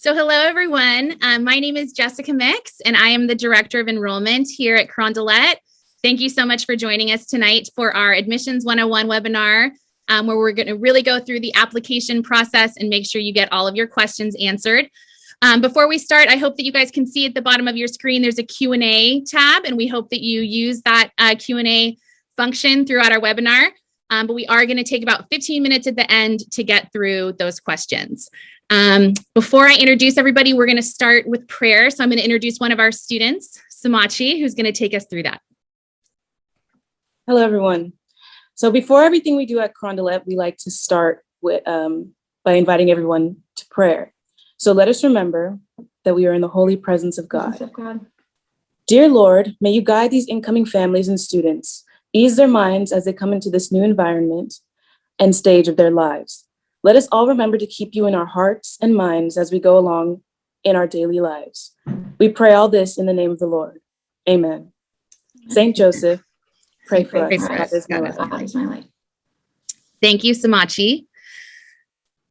So hello, everyone. My name is Jessica Mix, and I am the Director of Enrollment here at Carondelet. Thank you so much for joining us tonight for our Admissions 101 webinar, where we're going to really go through the application process and make sure you get all of your questions answered. Before we start, I hope that you guys can see at the bottom of your screen, there's a Q&A tab, and we hope that you use that Q&A function throughout our webinar. But we are going to take about 15 minutes at the end to get through those questions. Before I introduce everybody, we're going to start with prayer. So I'm going to introduce one of our students, Somachi, who's going to take us through that. Hello, everyone. So before everything we do at Carondelet, we like to start with by inviting everyone to prayer. So let us remember that we are in the holy presence of God. Dear Lord, may you guide these incoming families and students, ease their minds as they come into this new environment and stage of their lives. Let us all remember to keep you in our hearts and minds as we go along in our daily lives. We pray all this in the name of the Lord. Amen. Saint Joseph, pray for us. God is my light. Thank you, Somachi.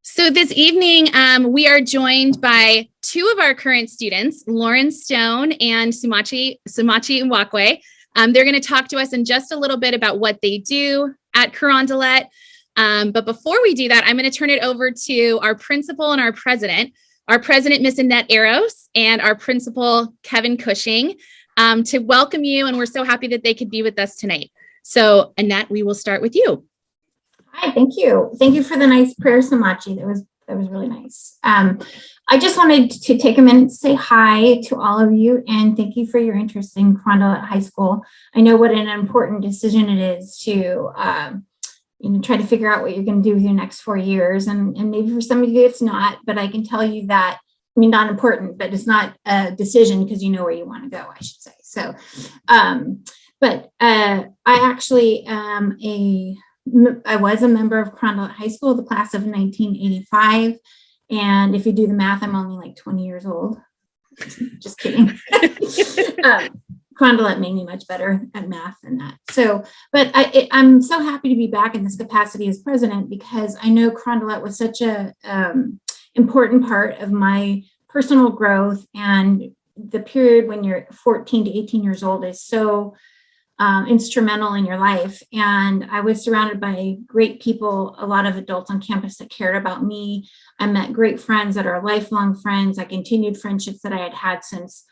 So this evening, we are joined by two of our current students, Lauren Stone and Somachi Uwakwe. They're going to talk to us in just a little bit about what they do at Carondelet. But before we do that, I'm going to turn it over to our principal and our president, Miss Annette Eros, and our principal, Kevin Cushing, to welcome you. And we're so happy that they could be with us tonight. So Annette, we will start with you. Hi, thank you. Thank you for the nice prayer, Somachi. That was really nice. I just wanted to take a minute to say hi to all of you and thank you for your interest in Carondelet High School. I know what an important decision it is to try to figure out what you're going to do with your next 4 years. And maybe for some of you, it's not, but I can tell you that, not important, but it's not a decision because you know where you want to go, I should say. So, but I actually am I was a member of Carondelet High School, the class of 1985. And if you do the math, I'm only like 20 years old. Just kidding. Carondelet made me much better at math than that. So, but I'm so happy to be back in this capacity as president because I know Carondelet was such a important part of my personal growth, and the period when you're 14 to 18 years old is so instrumental in your life. And I was surrounded by great people, a lot of adults on campus that cared about me. I met great friends that are lifelong friends. I continued friendships that I had had since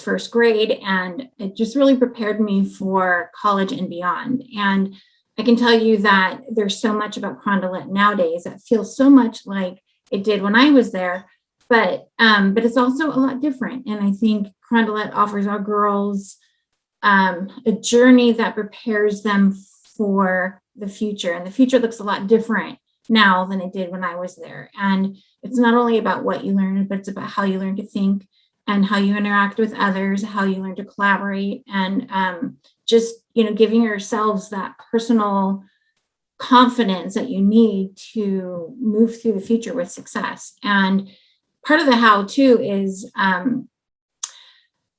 first grade, and it just really prepared me for college and beyond. And I can tell you that there's so much about Carondelet nowadays that feels so much like it did when I was there, but it's also a lot different. And I think Carondelet offers our girls a journey that prepares them for the future, and the future looks a lot different now than it did when I was there. And it's not only about what you learn, but it's about how you learn to think and how you interact with others, how you learn to collaborate, and just, giving yourselves that personal confidence that you need to move through the future with success. And part of the how too is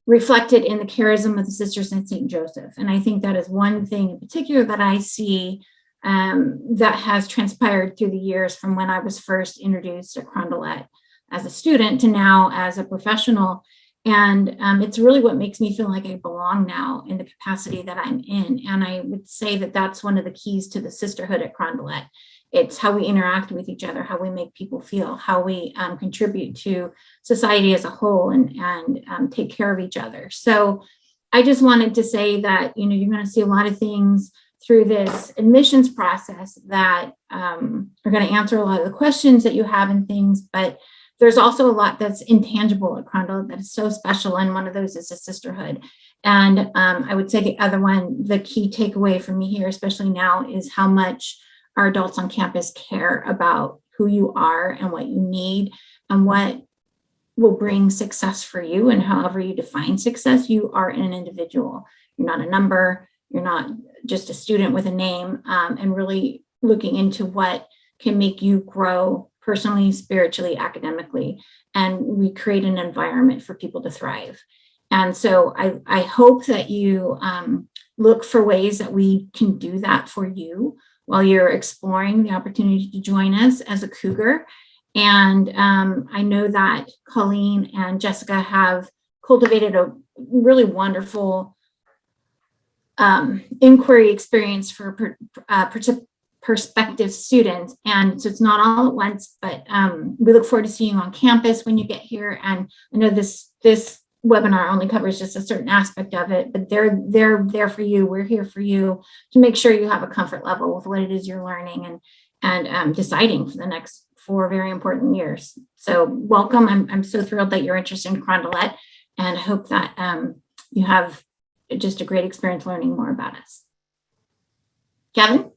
reflected in the charism of the Sisters in St. Joseph. And I think that is one thing in particular that I see that has transpired through the years from when I was first introduced at Carondelet as a student to now as a professional. And it's really what makes me feel like I belong now in the capacity that I'm in. And I would say that that's one of the keys to the sisterhood at Carondelet. It's how we interact with each other, how we make people feel, how we contribute to society as a whole and take care of each other. So I just wanted to say that, you're going to see a lot of things through this admissions process that are going to answer a lot of the questions that you have and things, but there's also a lot that's intangible at Carondelet that is so special, and one of those is a sisterhood. And I would say the other one, the key takeaway for me here, especially now, is how much our adults on campus care about who you are and what you need and what will bring success for you. And however you define success, you are an individual. You're not a number. You're not just a student with a name, and really looking into what can make you grow personally, spiritually, academically, and we create an environment for people to thrive. And so I hope that you look for ways that we can do that for you while you're exploring the opportunity to join us as a Cougar. And I know that Colleen and Jessica have cultivated a really wonderful inquiry experience for prospective students. And so it's not all at once, but we look forward to seeing you on campus when you get here. And I know this webinar only covers just a certain aspect of it, but they're there for you. We're here for you to make sure you have a comfort level with what it is you're learning and deciding for the next 4 very important years. So welcome. I'm so thrilled that you're interested in Carondelet, and hope that you have just a great experience learning more about us. Kevin?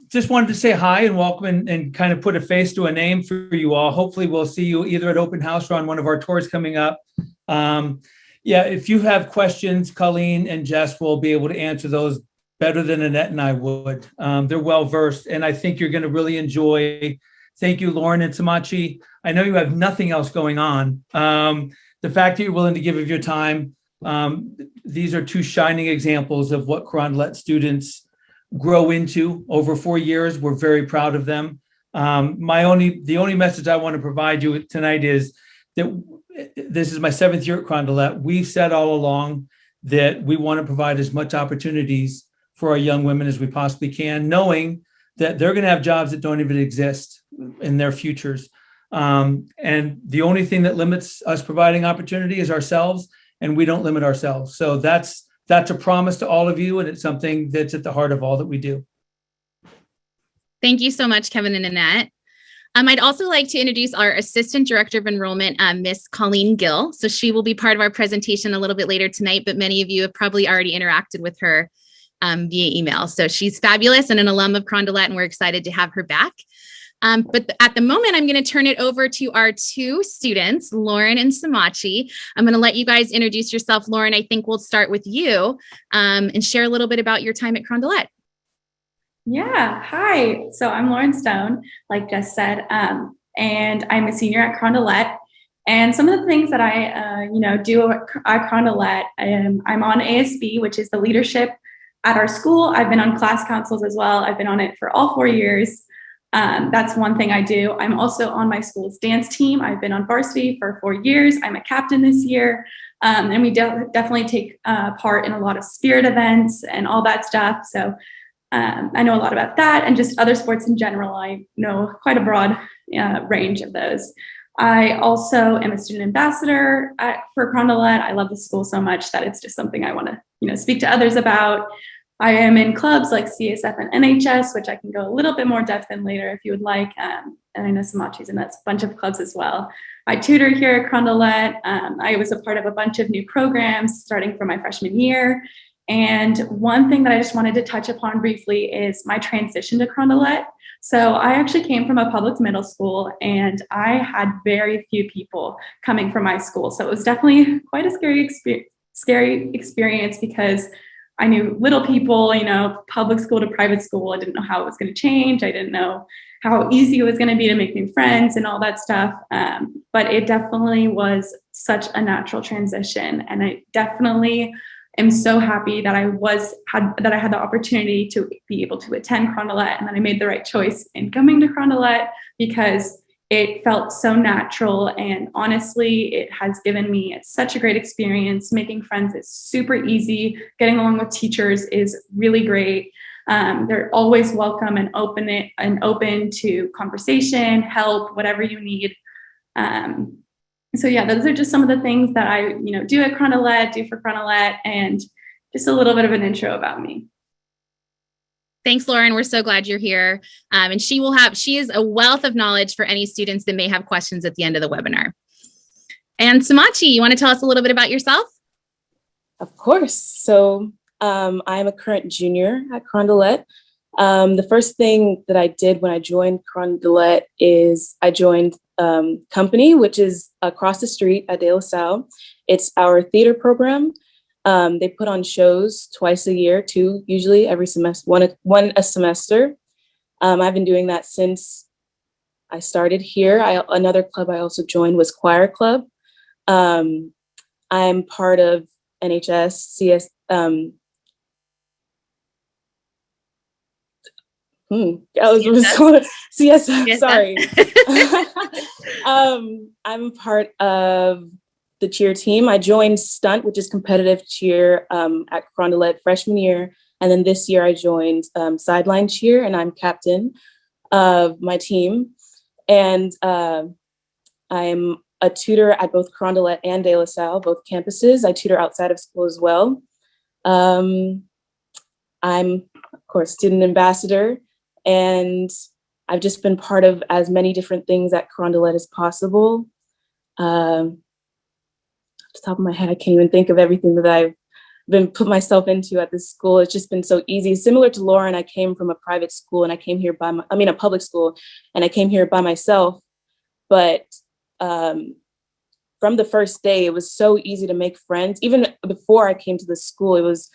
Just wanted to say hi and welcome and kind of put a face to a name for you all. Hopefully we'll see you either at open house or on one of our tours coming up. Yeah, if you have questions, Colleen and Jess will be able to answer those better than Annette and I would. They're well-versed, and I think you're going to really enjoy. Thank you, Lauren and Somachi. I know you have nothing else going on. The fact that you're willing to give of your time, these are 2 shining examples of what Carondelet students grow into over 4 years. We're very proud of them. The only message I want to provide you tonight is that this is my 7th year at Carondelet. We've said all along that we want to provide as much opportunities for our young women as we possibly can, knowing that they're going to have jobs that don't even exist in their futures. And the only thing that limits us providing opportunity is ourselves, and we don't limit ourselves. So that's a promise to all of you, and it's something that's at the heart of all that we do. Thank you so much, Kevin and Annette. I'd also like to introduce our Assistant Director of Enrollment, Miss Colleen Gill. So she will be part of our presentation a little bit later tonight, but many of you have probably already interacted with her via email. So she's fabulous and an alum of Carondelet, and we're excited to have her back. But at the moment, I'm going to turn it over to our 2 students, Lauren and Somachi. I'm going to let you guys introduce yourself. Lauren, I think we'll start with you and share a little bit about your time at Carondelet. Yeah, hi. So I'm Lauren Stone, like Jess said, and I'm a senior at Carondelet. And some of the things that I, do at Carondelet, I'm on ASB, which is the leadership at our school. I've been on class councils as well. I've been on it for all 4 years. That's one thing I do. I'm also on my school's dance team. I've been on varsity for 4 years. I'm a captain this year. And we definitely take part in a lot of spirit events and all that stuff. So I know a lot about that, and just other sports in general. I know quite a broad range of those. I also am a student ambassador for Carondelet. I love the school so much that it's just something I want to, speak to others about. I am in clubs like CSF and NHS, which I can go a little bit more depth in later if you would like. And I know Somachi's in that bunch of clubs as well. I tutor here at Carondelet. I was a part of a bunch of new programs starting from my freshman year. And one thing that I just wanted to touch upon briefly is my transition to Carondelet. So I actually came from a public middle school, and I had very few people coming from my school. So it was definitely quite a scary experience because I knew little people, public school to private school. I didn't know how it was going to change. I didn't know how easy it was going to be to make new friends and all that stuff. But it definitely was such a natural transition. And I definitely am so happy that I had the opportunity to be able to attend Carondelet, and that I made the right choice in coming to Carondelet because it felt so natural. And honestly, it has given me such a great experience. Making friends is super easy. Getting along with teachers is really great. They're always welcome and open to conversation, help, whatever you need. So yeah, those are just some of the things that I, do at Carondelet, do for Carondelet, and just a little bit of an intro about me. Thanks, Lauren. We're so glad you're here. And she is a wealth of knowledge for any students that may have questions at the end of the webinar. And Somachi, you want to tell us a little bit about yourself? Of course. So I'm a current junior at Carondelet. The first thing that I did when I joined Carondelet is I joined Company, which is across the street at De La Salle. It's our theater program. They put on shows twice a year, 2 usually every semester, one a semester. I've been doing that since I started here. Another club I also joined was Choir Club. I'm part of NHS, CSF, sorry. I'm part of the cheer team. I joined stunt, which is competitive cheer, at Carondelet freshman year. And then this year I joined sideline cheer, and I'm captain of my team. And I'm a tutor at both Carondelet and De La Salle, both campuses. I tutor outside of school as well. I'm, of course, student ambassador, and I've just been part of as many different things at Carondelet as possible. Off the top of my head, I can't even think of everything that I've been put myself into at this school. It's just been so easy. Similar to Lauren, I came from a private school, and I came here a public school, and I came here by myself. But from the first day, it was so easy to make friends. Even before I came to the school, it was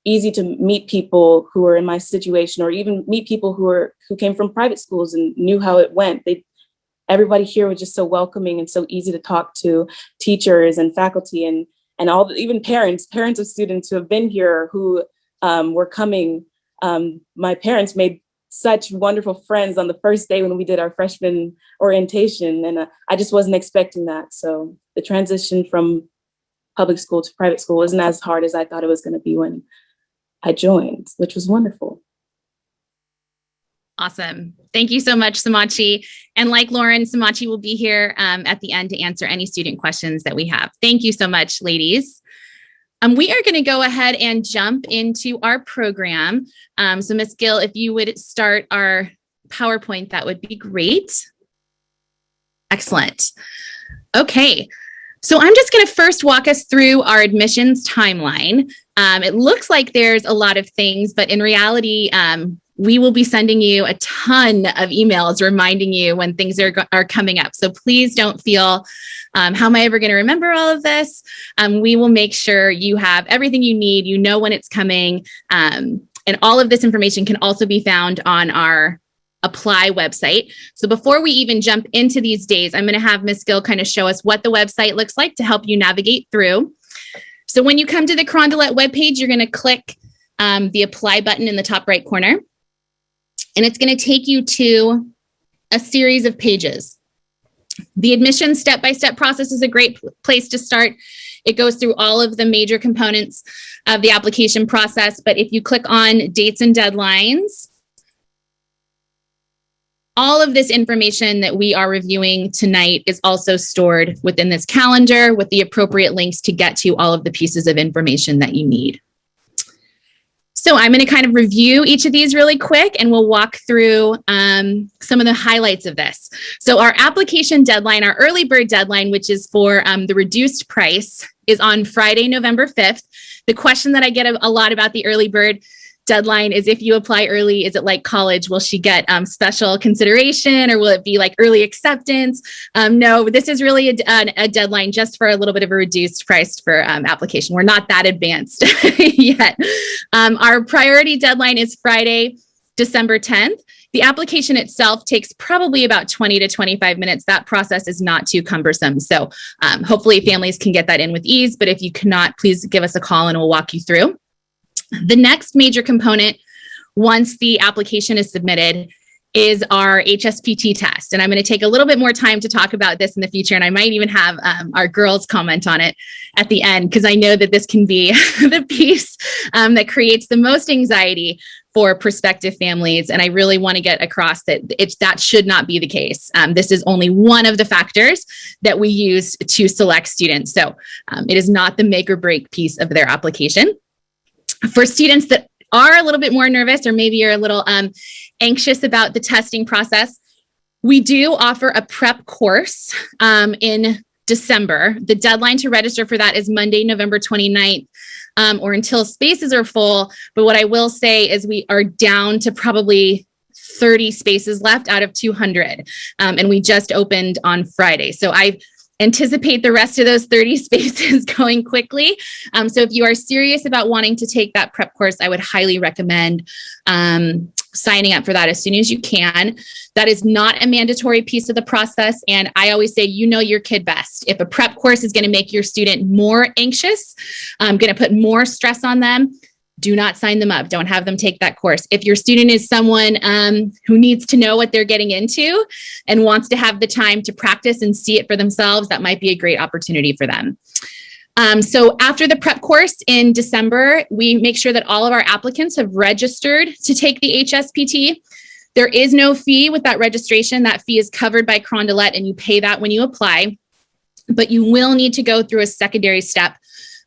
easy to meet people who were in my situation, or even meet people who came from private schools and knew how it went. Everybody here was just so welcoming and so easy to talk to, teachers and faculty and even parents of students who have been here, who were coming. My parents made such wonderful friends on the first day when we did our freshman orientation, and I just wasn't expecting that. So the transition from public school to private school wasn't as hard as I thought it was going to be when I joined, which was wonderful. Awesome. Thank you so much, Somachi. And like Lauren, Somachi will be here at the end to answer any student questions that we have. Thank you so much, ladies. We are going to go ahead and jump into our program. So Ms. Gill, if you would start our PowerPoint, that would be great. Excellent. Okay. So I'm just going to first walk us through our admissions timeline. It looks like there's a lot of things, but in reality, we will be sending you a ton of emails reminding you when things are coming up. So please don't feel, how am I ever going to remember all of this? We will make sure you have everything you need, you know when it's coming. And all of this information can also be found on our Apply website. So before we even jump into these days, I'm going to have Ms. Gill kind of show us what the website looks like to help you navigate through. So when you come to the Carondelet webpage, you're going to click the Apply button in the top right corner. And it's going to take you to a series of pages. The admissions step-by-step process is a great place to start. It goes through all of the major components of the application process. But if you click on dates and deadlines, all of this information that we are reviewing tonight is also stored within this calendar with the appropriate links to get to all of the pieces of information that you need. So I'm going to kind of review each of these really quick, and we'll walk through some of the highlights of this. So our application deadline, our early bird deadline, which is for the reduced price, is on Friday, November 5th. The question that I get a lot about the early bird deadline is, if you apply early, is it like college? Will she get special consideration, or will it be like early acceptance? No, this is really a deadline just for a little bit of a reduced price for application. We're not that advanced yet. Our priority deadline is Friday, December 10th. The application itself takes probably about 20 to 25 minutes. That process is not too cumbersome. So hopefully families can get that in with ease, but if you cannot, please give us a call and we'll walk you through. The next major component, once the application is submitted, is our HSPT test. And I'm going to take a little bit more time to talk about this in the future. And I might even have our girls comment on it at the end, because I know that this can be the piece that creates the most anxiety for prospective families. And I really want to get across that that should not be the case. This is only one of the factors that we use to select students. So it is not the make or break piece of their application. For students that are a little bit more nervous, or maybe you're a little anxious about the testing process, we do offer a prep course in December. The deadline to register for that is Monday, November 29th, or until spaces are full. But what I will say is we are down to probably 30 spaces left out of 200. And we just opened on Friday. So I anticipate the rest of those 30 spaces going quickly. So if you are serious about wanting to take that prep course, I would highly recommend signing up for that as soon as you can. That is not a mandatory piece of the process. And I always say, you know your kid best. If a prep course is going to make your student more anxious, going to put more stress on them, do not sign them up. Don't have them take that course. If your student is someone who needs to know what they're getting into and wants to have the time to practice and see it for themselves, that might be a great opportunity for them. So after the prep course in December, we make sure that all of our applicants have registered to take the HSPT. There is no fee with that registration. That fee is covered by Carondelet, and you pay that when you apply. But you will need to go through a secondary step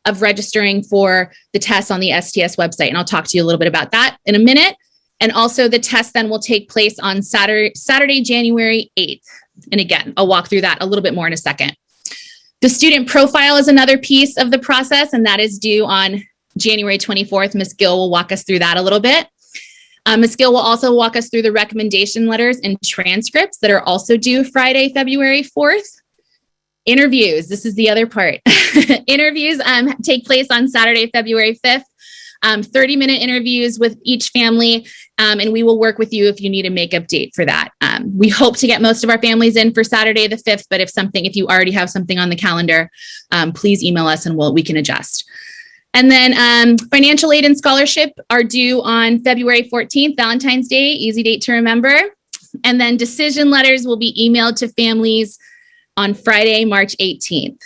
of registering for the test on the STS website. And I'll talk to you a little bit about that in a minute. And also the test then will take place on Saturday, January 8th. And again, I'll walk through that a little bit more in a second. The student profile is another piece of the process, and that is due on January 24th. Ms. Gill will walk us through that a little bit. Ms. Gill will also walk us through the recommendation letters and transcripts that are also due Friday, February 4th. Interviews, this is the other part. Interviews take place on Saturday, February 5th. 30-minute interviews with each family, and we will work with you if you need a makeup date for that. We hope to get most of our families in for Saturday the 5th, but if you already have something on the calendar, please email us and we can adjust. And then financial aid and scholarship are due on February 14th, Valentine's Day, easy date to remember. And then decision letters will be emailed to families on Friday, March 18th.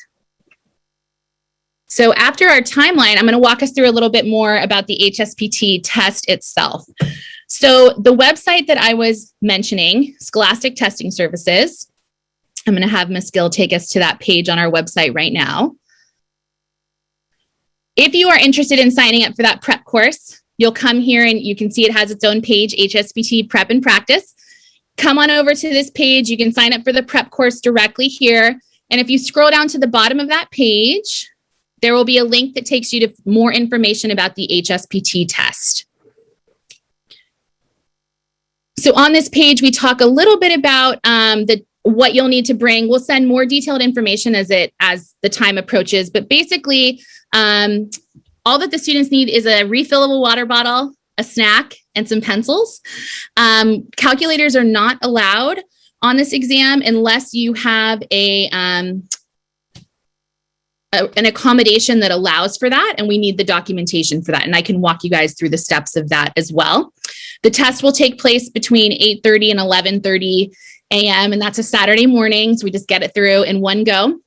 So after our timeline, I'm going to walk us through a little bit more about the HSPT test itself. So the website that I was mentioning, Scholastic Testing Services, I'm going to have Ms. Gill take us to that page on our website right now. If you are interested in signing up for that prep course, you'll come here and you can see it has its own page, HSPT Prep and Practice. Come on over to this page. You can sign up for the prep course directly here. And if you scroll down to the bottom of that page, there will be a link that takes you to more information about the HSPT test. So on this page, we talk a little bit about what you'll need to bring. We'll send more detailed information as the time approaches, but basically all that the students need is a refillable water bottle, a snack, and some pencils. Calculators are not allowed on this exam unless you have an accommodation that allows for that, and we need the documentation for that. And I can walk you guys through the steps of that as well. The test will take place between 8:30 and 11:30 a.m., and that's a Saturday morning, so we just get it through in one go.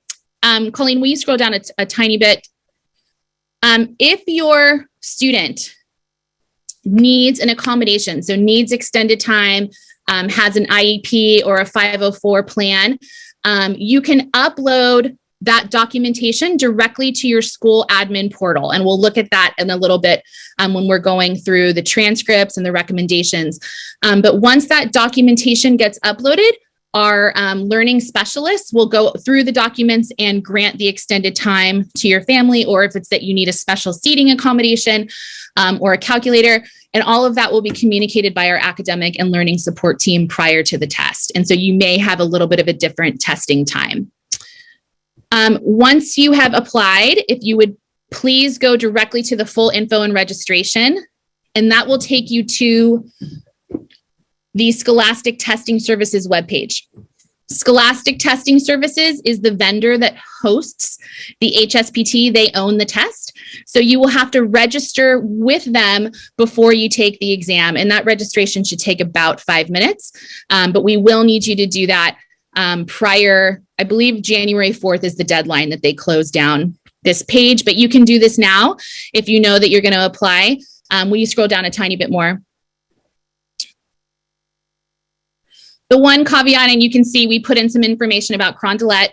Colleen, will you scroll down a tiny bit? If your student needs an accommodation, so needs extended time, has an IEP or a 504 plan, you can upload that documentation directly to your school admin portal. And we'll look at that in a little bit when we're going through the transcripts and the recommendations. But once that documentation gets uploaded, our learning specialists will go through the documents and grant the extended time to your family, or if it's that you need a special seating accommodation or a calculator. And all of that will be communicated by our academic and learning support team prior to the test. And so you may have a little bit of a different testing time. Once you have applied, if you would please go directly to the full info and registration, and that will take you to the Scholastic Testing Services webpage. Scholastic Testing Services is the vendor that hosts the HSPT. They own the test. So you will have to register with them before you take the exam. And that registration should take about 5 minutes. But we will need you to do that prior, I believe January 4th is the deadline that they close down this page. But you can do this now if you know that you're going to apply. Will you scroll down a tiny bit more? The one caveat, and you can see we put in some information about Carondelet.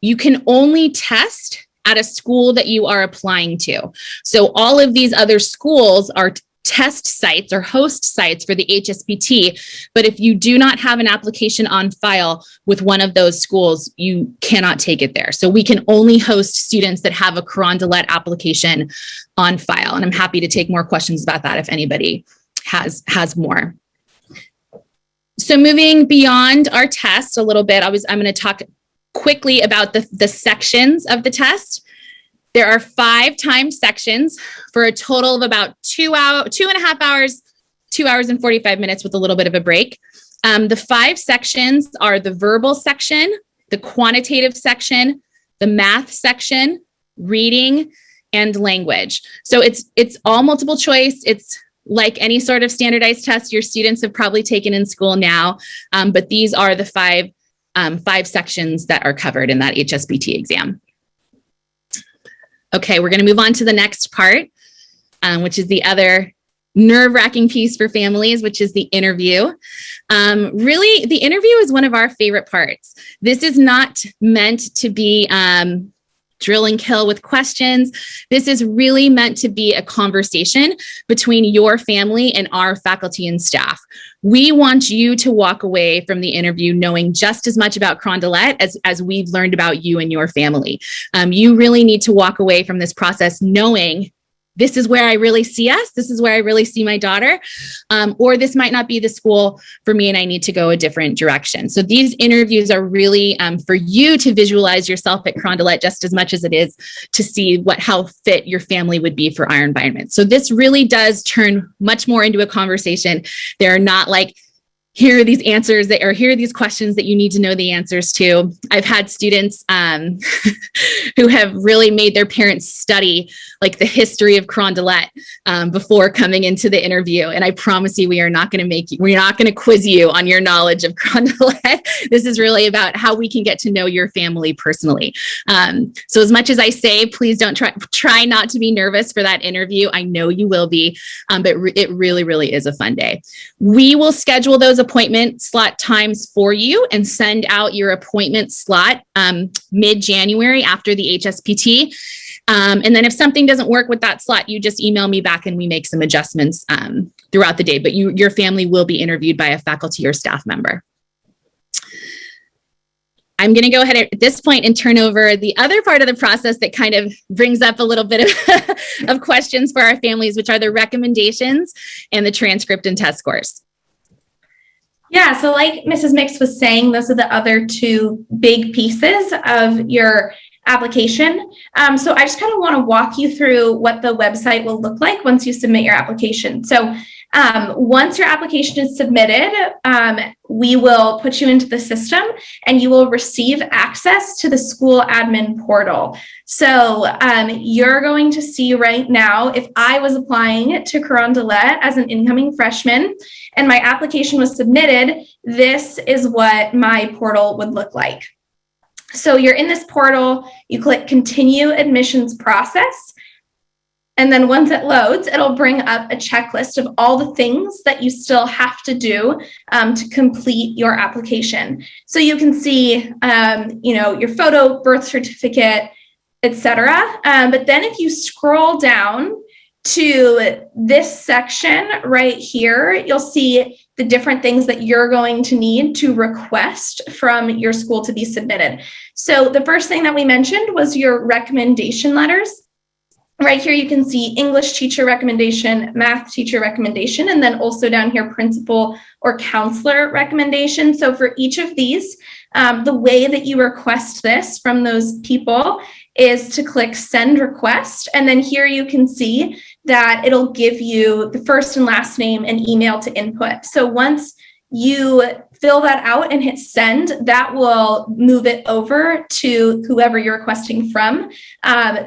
You can only test at a school that you are applying to. So all of these other schools are test sites or host sites for the HSPT. But if you do not have an application on file with one of those schools, you cannot take it there. So we can only host students that have a Carondelet application on file. And I'm happy to take more questions about that if anybody has more. So moving beyond our test a little bit, I'm going to talk quickly about the sections of the test. There are 5 timed sections for a total of about 2.5 hours, 2 hours and 45 minutes with a little bit of a break. The 5 sections are the verbal section, the quantitative section, the math section, reading, and language. So it's all multiple choice. It's like any sort of standardized test your students have probably taken in school now, but these are the five sections that are covered in that HSPT exam. Okay, we're going to move on to the next part, which is the other nerve-wracking piece for families, which is the interview. Really, the interview is one of our favorite parts. This is not meant to be drill and kill with questions. This is really meant to be a conversation between your family and our faculty and staff. We want you to walk away from the interview knowing just as much about Carondelet as we've learned about you and your family. You really need to walk away from this process knowing this is where I really see us. This is where I really see my daughter. Or this might not be the school for me and I need to go a different direction. So these interviews are really for you to visualize yourself at Carondelet just as much as it is to see how fit your family would be for our environment. So this really does turn much more into a conversation. They're not like, here are these answers or here are these questions that you need to know the answers to. I've had students who have really made their parents study like the history of Carondelet before coming into the interview. And I promise you, we're not going to quiz you on your knowledge of Carondelet. This is really about how we can get to know your family personally. So as much as I say, please don't try not to be nervous for that interview. I know you will be, but it really, really is a fun day. We will schedule those appointment slot times for you and send out your appointment slot mid-January after the HSPT. And then if something doesn't work with that slot, you just email me back and we make some adjustments throughout the day. But your family will be interviewed by a faculty or staff member. I'm going to go ahead at this point and turn over the other part of the process that kind of brings up a little bit of questions for our families, which are the recommendations and the transcript and test scores. Yeah, so like Mrs. Mix was saying, those are the other two big pieces of your application. So I just kind of want to walk you through what the website will look like once you submit your application. So once your application is submitted, we will put you into the system and you will receive access to the school admin portal. So you're going to see right now, if I was applying to Carondelet as an incoming freshman and my application was submitted, this is what my portal would look like. So you're in this portal, you click continue admissions process. And then once it loads, it'll bring up a checklist of all the things that you still have to do to complete your application. So you can see, your photo, birth certificate, etc. But then if you scroll down to this section right here, you'll see the different things that you're going to need to request from your school to be submitted. So the first thing that we mentioned was your recommendation letters. Right here, you can see English teacher recommendation, math teacher recommendation, and then also down here, principal or counselor recommendation. So for each of these, the way that you request this from those people is to click send request. And then here you can see that it'll give you the first and last name and email to input. So once you fill that out and hit send, that will move it over to whoever you're requesting from.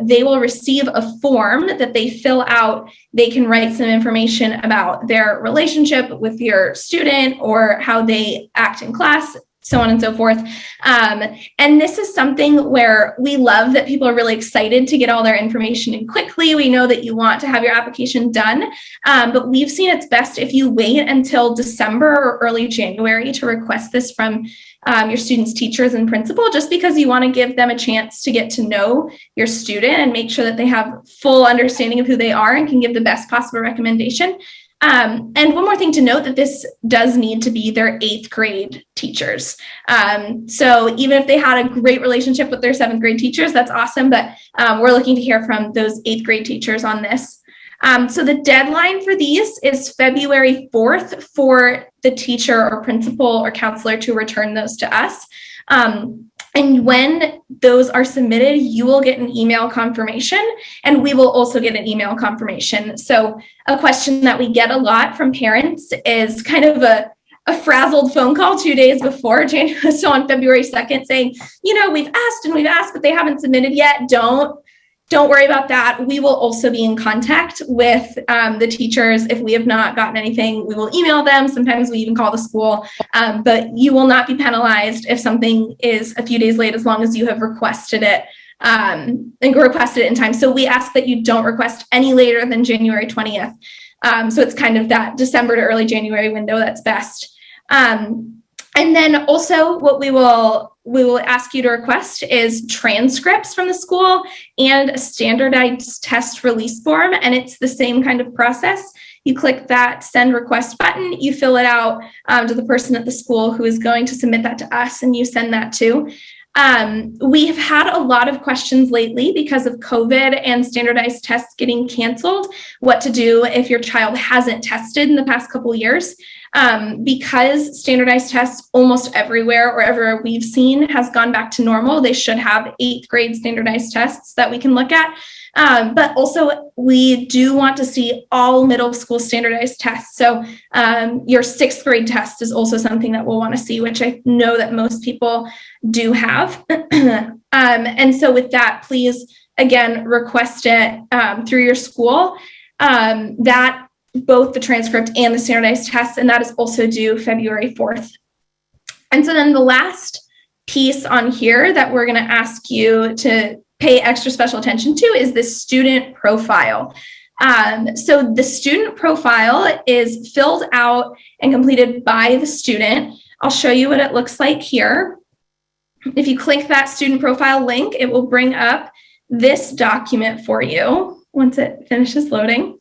They will receive a form that they fill out. They can write some information about their relationship with your student or how they act in class, so on and so forth. And this is something where we love that people are really excited to get all their information in quickly. We know that you want to have your application done, but we've seen it's best if you wait until December or early January to request this from your students' teachers and principal, just because you want to give them a chance to get to know your student and make sure that they have full understanding of who they are and can give the best possible recommendation. And one more thing to note, that this does need to be their 8th grade teachers. So even if they had a great relationship with their 7th grade teachers, that's awesome. But we're looking to hear from those 8th grade teachers on this. So the deadline for these is February 4th for the teacher or principal or counselor to return those to us. And when those are submitted, you will get an email confirmation, and we will also get an email confirmation. So a question that we get a lot from parents is kind of a frazzled phone call 2 days before January, so on February 2nd, saying, we've asked, but they haven't submitted yet. Don't don't worry about that. We will also be in contact with the teachers. If we have not gotten anything, we will email them. Sometimes we even call the school, but you will not be penalized if something is a few days late, as long as you have requested it and requested it in time. So we ask that you don't request any later than January 20th. So it's kind of that December to early January window that's best. And then also what we will ask you to request is transcripts from the school and a standardized test release form. And it's the same kind of process. You click that send request button, you fill it out to the person at the school who is going to submit that to us, and you send that to. We have had a lot of questions lately because of COVID and standardized tests getting canceled, what to do if your child hasn't tested in the past couple of years. Because standardized tests almost everywhere or everywhere we've seen has gone back to normal. They should have 8th grade standardized tests that we can look at. But also we do want to see all middle school standardized tests. So your 6th grade test is also something that we'll want to see, which I know that most people do have. And so with that, please, again, request it through your school. That both the transcript and the standardized tests, and that is also due February 4th. And so then the last piece on here that we're going to ask you to pay extra special attention to is the student profile. So the student profile is filled out and completed by the student. I'll show you what it looks like here. If you click that student profile link, it will bring up this document for you once it finishes loading.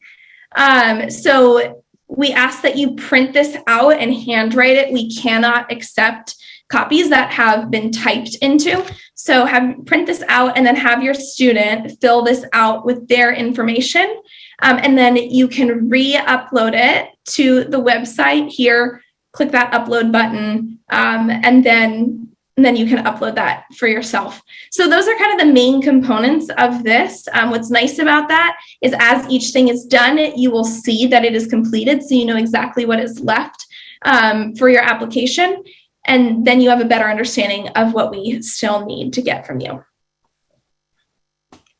So we ask that you print this out and handwrite it. We cannot accept copies that have been typed into. So print this out and then have your student fill this out with their information. And then you can re-upload it to the website here, click that upload button, and then you can upload that for yourself. So those are kind of the main components of this. What's nice about that is as each thing is done, you will see that it is completed. So you know exactly what is left for your application. And then you have a better understanding of what we still need to get from you.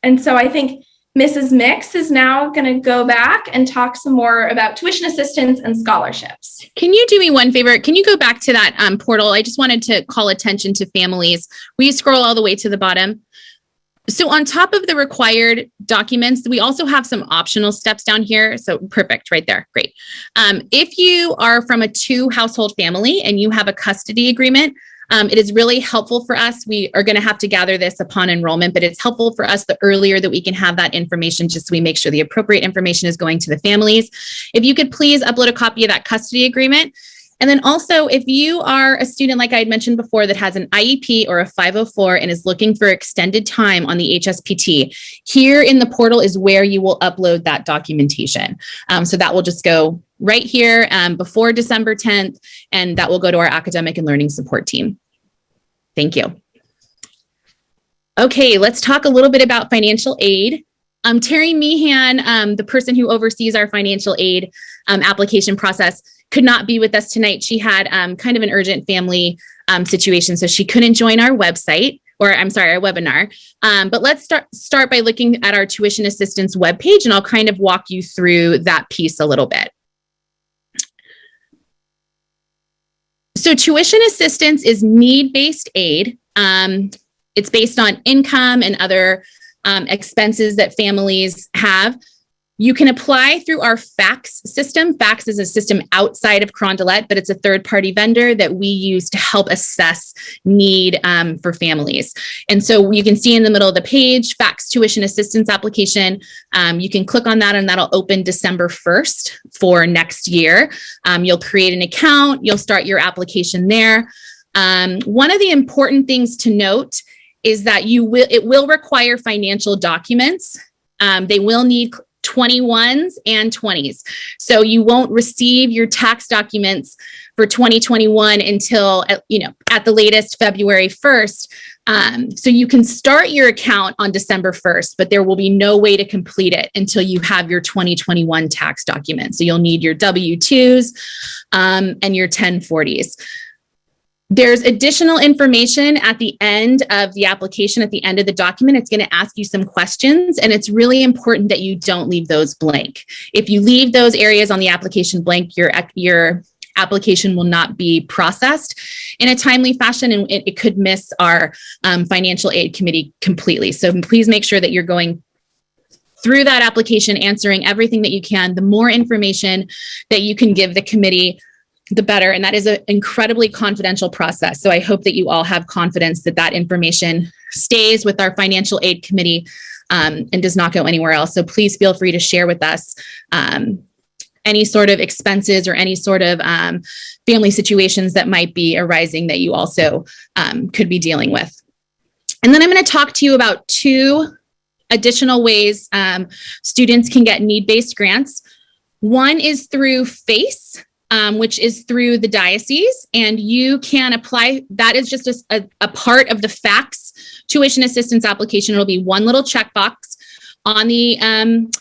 And so I think Mrs. Mix is now going to go back and talk some more about tuition assistance and scholarships. Can you do me one favor? Can you go back to that portal? I just wanted to call attention to families. Will you scroll all the way to the bottom? So on top of the required documents, we also have some optional steps down here. So perfect, right there. Great. If you are from a 2-household family and you have a custody agreement, it is really helpful for us. We are going to have to gather this upon enrollment, but it's helpful for us the earlier that we can have that information, just so we make sure the appropriate information is going to the families. If you could please upload a copy of that custody agreement. And then also, if you are a student, like I had mentioned before, that has an IEP or a 504 and is looking for extended time on the HSPT, here in the portal is where you will upload that documentation. So that will just go right here before December 10th, and that will go to our academic and learning support team. Thank you. Okay, let's talk a little bit about financial aid. Terry Meehan, the person who oversees our financial aid application process, could not be with us tonight. She had kind of an urgent family situation, so she couldn't join our website, or I'm sorry, our webinar. But let's start by looking at our tuition assistance webpage, and I'll kind of walk you through that piece a little bit. So tuition assistance is need-based aid. It's based on income and other expenses that families have. You can apply through our FACS system. FACS is a system outside of Carondelet, but it's a third-party vendor that we use to help assess need for families. And so you can see in the middle of the page, FACS tuition assistance application. You can click on that and that'll open December 1st for next year. You'll create an account. You'll start your application there. One of the important things to note is that it will require financial documents. They will need 21s and 20s. So you won't receive your tax documents for 2021 until, at the latest February 1st. So you can start your account on December 1st, but there will be no way to complete it until you have your 2021 tax documents. So you'll need your W-2s and your 1040s. There's additional information at the end of the application, at the end of the document. It's going to ask you some questions, and it's really important that you don't leave those blank. If you leave those areas on the application blank, your application will not be processed in a timely fashion, and it could miss our financial aid committee completely. So please make sure that you're going through that application, answering everything that you can. The more information that you can give the committee, the better. And that is an incredibly confidential process. So I hope that you all have confidence that that information stays with our financial aid committee and does not go anywhere else. So please feel free to share with us any sort of expenses or any sort of family situations that might be arising that you also could be dealing with. And then I'm going to talk to you about 2 additional ways students can get need-based grants. One is through FACE, which is through the diocese, and you can apply. That is just a part of the FACS tuition assistance application. It'll be one little checkbox on the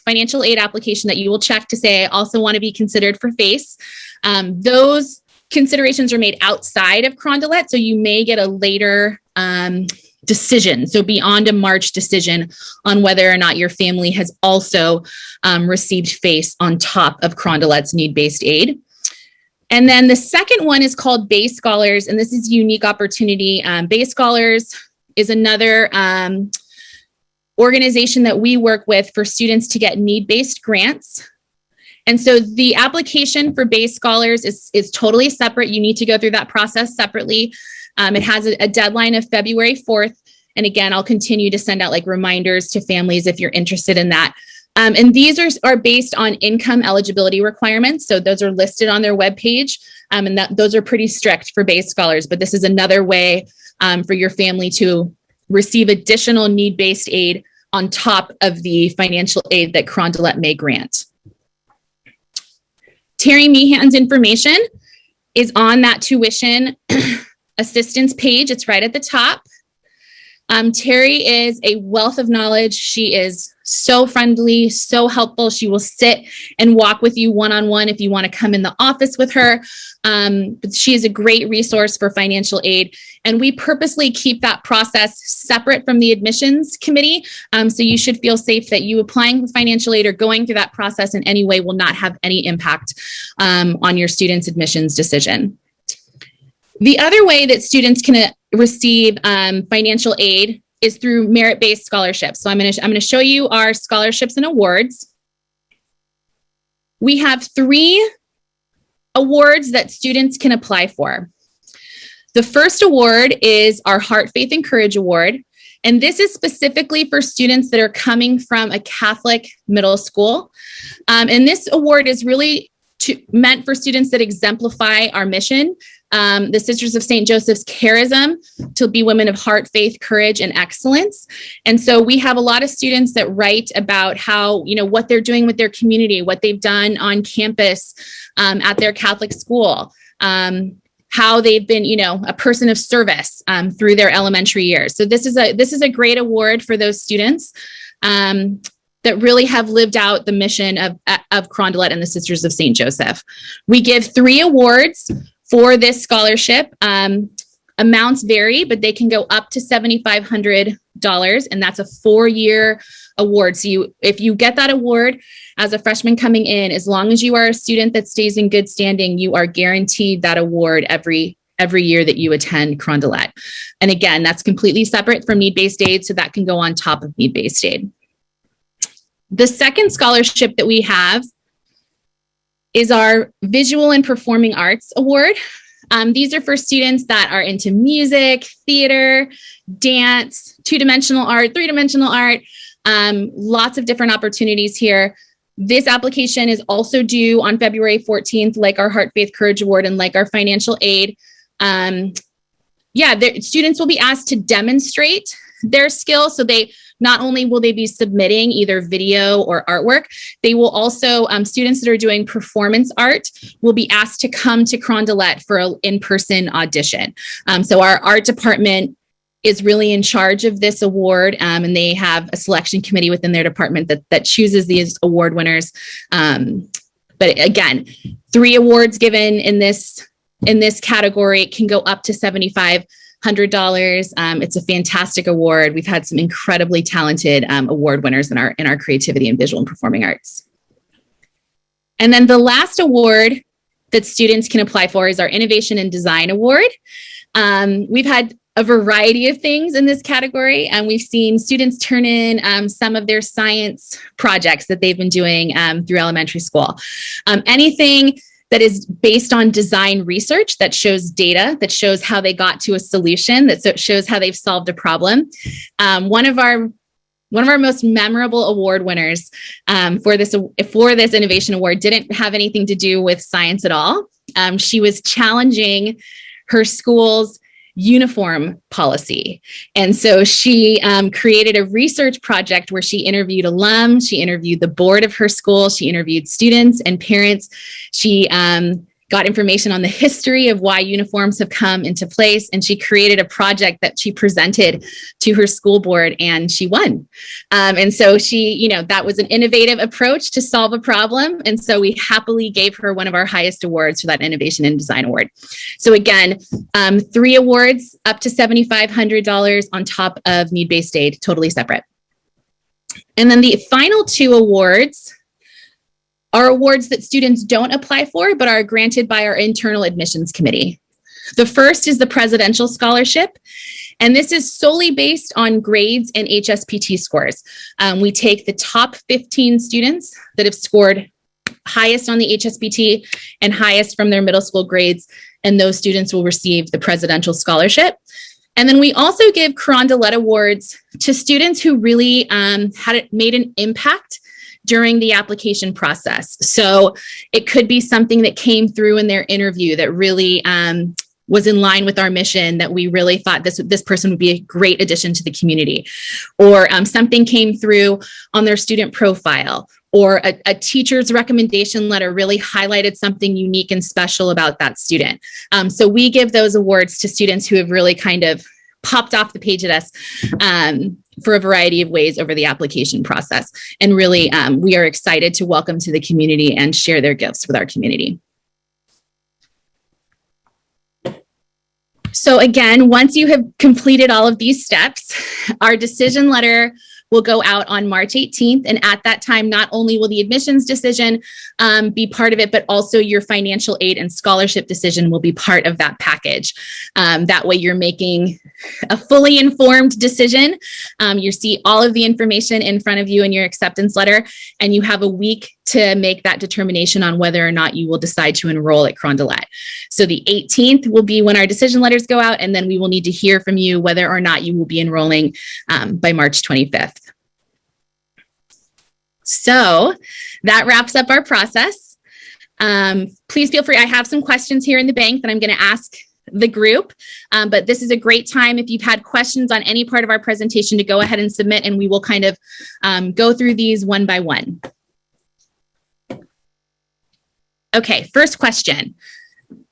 financial aid application that you will check to say, I also want to be considered for FACE. Those considerations are made outside of Carondelet, so you may get a later decision, so beyond a March decision on whether or not your family has also received FACE on top of Carondelet's need-based aid. And then the second one is called Bay Scholars, and this is a unique opportunity. Bay Scholars is another organization that we work with for students to get need-based grants. And so the application for Bay Scholars is totally separate. You need to go through that process separately. It has a deadline of February 4th. And again, I'll continue to send out like reminders to families if you're interested in that. And these are based on income eligibility requirements. So those are listed on their webpage, and those are pretty strict for Bay Scholars. But this is another way for your family to receive additional need-based aid on top of the financial aid that Carondelet may grant. Terry Meehan's information is on that tuition assistance page. It's right at the top. Terry is a wealth of knowledge. She is so friendly, so helpful. She will sit and walk with you one-on-one if you want to come in the office with her. But she is a great resource for financial aid. And we purposely keep that process separate from the admissions committee. So you should feel safe that you applying for financial aid or going through that process in any way will not have any impact on your student's admissions decision. The other way that students can receive financial aid is through merit-based scholarships. So I'm going to show you our scholarships and awards. We have 3 awards that students can apply for. The first award is our Heart, Faith, and Courage Award. And this is specifically for students that are coming from a Catholic middle school. And this award is really meant for students that exemplify our mission. The Sisters of St. Joseph's charism to be women of heart, faith, courage, and excellence. And so we have a lot of students that write about how, what they're doing with their community, what they've done on campus at their Catholic school, how they've been, a person of service through their elementary years. So this is a great award for those students that really have lived out the mission of Carondelet and the Sisters of St. Joseph. We give 3 awards for this scholarship. Amounts vary, but they can go up to $7,500, and that's a 4-year award. So if you get that award as a freshman coming in, as long as you are a student that stays in good standing, you are guaranteed that award every year that you attend Carondelet. And again, that's completely separate from need-based aid, so that can go on top of need-based aid. The second scholarship that we have is our Visual and Performing Arts Award. These are for students that are into music, theater, dance, 2-dimensional art, 3-dimensional art, lots of different opportunities here. This application is also due on February 14th, like our Heart, Faith, Courage Award and like our financial aid. Students will be asked to demonstrate their skills. So not only will they be submitting either video or artwork, they will also, students that are doing performance art will be asked to come to Carondelet for an in-person audition. So our art department is really in charge of this award, and they have a selection committee within their department that chooses these award winners. But again, 3 awards given in this in this category, it can go up to $7,500. It's a fantastic award. We've had some incredibly talented award winners in our creativity and visual and performing arts. And then the last award that students can apply for is our Innovation and Design Award. We've had a variety of things in this category, and we've seen students turn in some of their science projects that they've been doing through elementary school. Anything that is based on design research that shows data, that shows how they got to a solution, that shows how they've solved a problem. One of our most memorable award winners for this innovation award didn't have anything to do with science at all. She was challenging her school's uniform policy. And so she created a research project where she interviewed alums, she interviewed the board of her school, she interviewed students and parents. She got information on the history of why uniforms have come into place. And she created a project that she presented to her school board, and she won. And so she, that was an innovative approach to solve a problem. And so we happily gave her one of our highest awards for that Innovation and Design Award. So again, 3 awards up to $7,500 on top of need-based aid, totally separate. And then the final 2 awards are awards that students don't apply for, but are granted by our internal admissions committee. The first is the Presidential Scholarship, and this is solely based on grades and HSPT scores. We take the top 15 students that have scored highest on the HSPT and highest from their middle school grades, and those students will receive the Presidential Scholarship. And then we also give Carondelet Awards to students who really made an impact during the application process. So it could be something that came through in their interview that really was in line with our mission, that we really thought this person would be a great addition to the community, or something came through on their student profile, or a teacher's recommendation letter really highlighted something unique and special about that student. So we give those awards to students who have really kind of popped off the page at us for a variety of ways over the application process. And really, we are excited to welcome to the community and share their gifts with our community. So again, once you have completed all of these steps, our decision letter will go out on March 18th. And at that time, not only will the admissions decision be part of it, but also your financial aid and scholarship decision will be part of that package. That way you're making a fully informed decision. You see all of the information in front of you in your acceptance letter, and you have a week to make that determination on whether or not you will decide to enroll at Carondelet. So the 18th will be when our decision letters go out, and then we will need to hear from you whether or not you will be enrolling by March 25th. So that wraps up our process. Please feel free. I have some questions here in the bank that I'm going to ask the group, but this is a great time if you've had questions on any part of our presentation to go ahead and submit, and we will kind of go through these one by one. Okay, first question.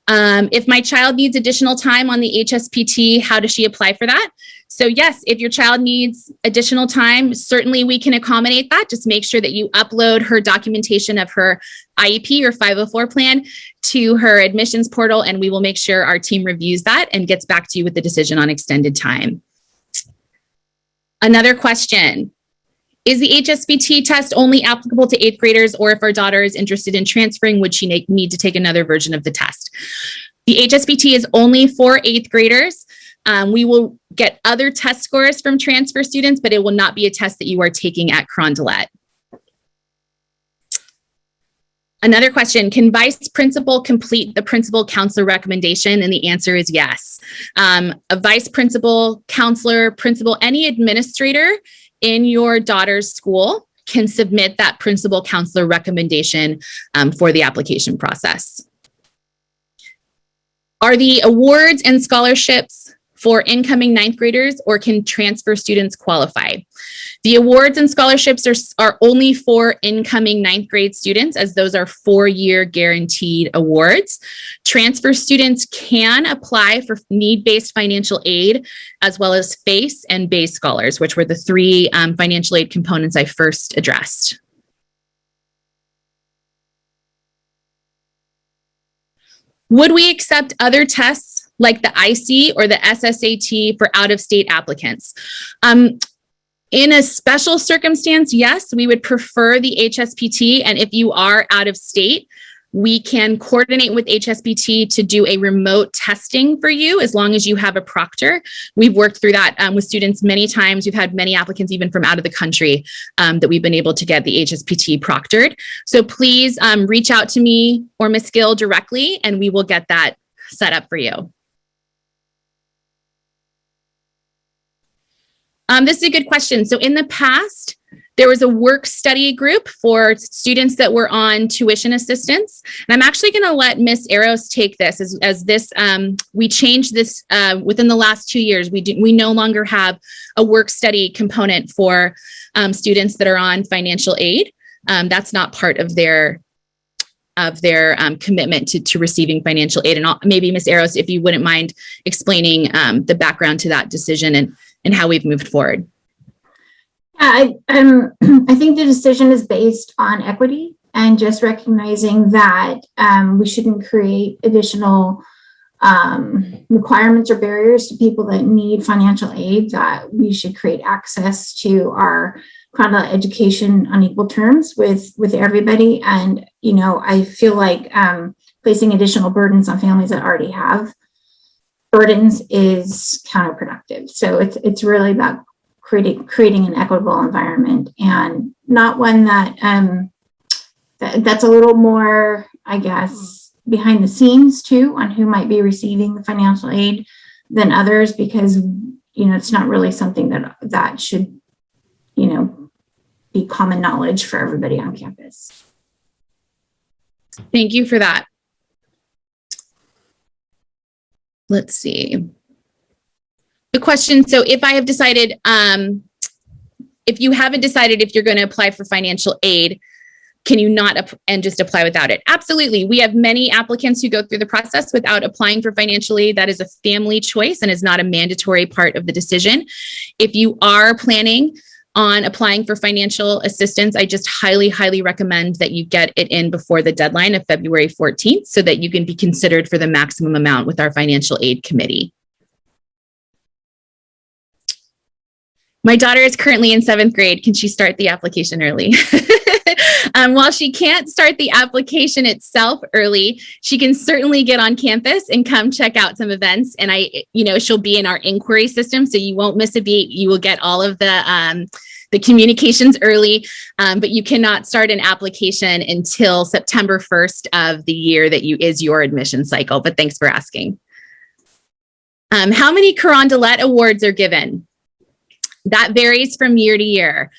If my child needs additional time on the HSPT, how does she apply for that? So yes, if your child needs additional time, certainly we can accommodate that. Just make sure that you upload her documentation of her IEP or 504 plan to her admissions portal, and we will make sure our team reviews that and gets back to you with the decision on extended time. Another question. Is the HSPT test only applicable to 8th graders, or if our daughter is interested in transferring, would she need to take another version of the test? The HSPT is only for 8th graders. We will get other test scores from transfer students, but it will not be a test that you are taking at Carondelet. Another question, can vice principal complete the principal counselor recommendation? And the answer is yes. A vice principal, counselor, principal, any administrator in your daughter's school can submit that principal counselor recommendation for the application process. Are the awards and scholarships for incoming 9th graders, or can transfer students qualify? The awards and scholarships are only for incoming 9th grade students, as those are 4-year guaranteed awards. Transfer students can apply for need-based financial aid, as well as FACE and BASE scholars, which were the 3 financial aid components I first addressed. Would we accept other tests like the IC or the SSAT for out-of-state applicants? In a special circumstance, yes, we would prefer the HSPT. And if you are out of state, we can coordinate with HSPT to do a remote testing for you as long as you have a proctor. We've worked through that with students many times. We've had many applicants even from out of the country that we've been able to get the HSPT proctored. So please reach out to me or Ms. Gill directly, and we will get that set up for you. This is a good question. So in the past, there was a work study group for students that were on tuition assistance. And I'm actually going to let Miss Eros take this as this, we changed this within the last 2 years. We no longer have a work study component for students that are on financial aid. That's not part of their commitment to receiving financial aid. And maybe Miss Eros, if you wouldn't mind explaining the background to that decision and how we've moved forward. Yeah, I think the decision is based on equity and just recognizing that we shouldn't create additional requirements or barriers to people that need financial aid, that we should create access to our Crondelet education on equal terms with everybody. And, you know, I feel like placing additional burdens on families that already have burdens is counterproductive. So it's really about creating an equitable environment, and not one that that's a little more, I guess, behind the scenes too on who might be receiving the financial aid than others, because, you know, it's not really something that should, you know, be common knowledge for everybody on campus. Thank you for that. Let's see. The question, so if I have decided, if you haven't decided if you're going to apply for financial aid, can you not and just apply without it? Absolutely. We have many applicants who go through the process without applying for financial aid. That is a family choice and is not a mandatory part of the decision. If you are planning on applying for financial assistance, I just highly, highly recommend that you get it in before the deadline of February 14th so that you can be considered for the maximum amount with our financial aid committee. My daughter is currently in 7th grade. Can she start the application early? While she can't start the application itself early, she can certainly get on campus and come check out some events. And she'll be in our inquiry system, so you won't miss a beat. You will get all of the communications early, but you cannot start an application until September 1st of the year that is your admission cycle. But thanks for asking. How many Carondelet awards are given? That varies from year to year.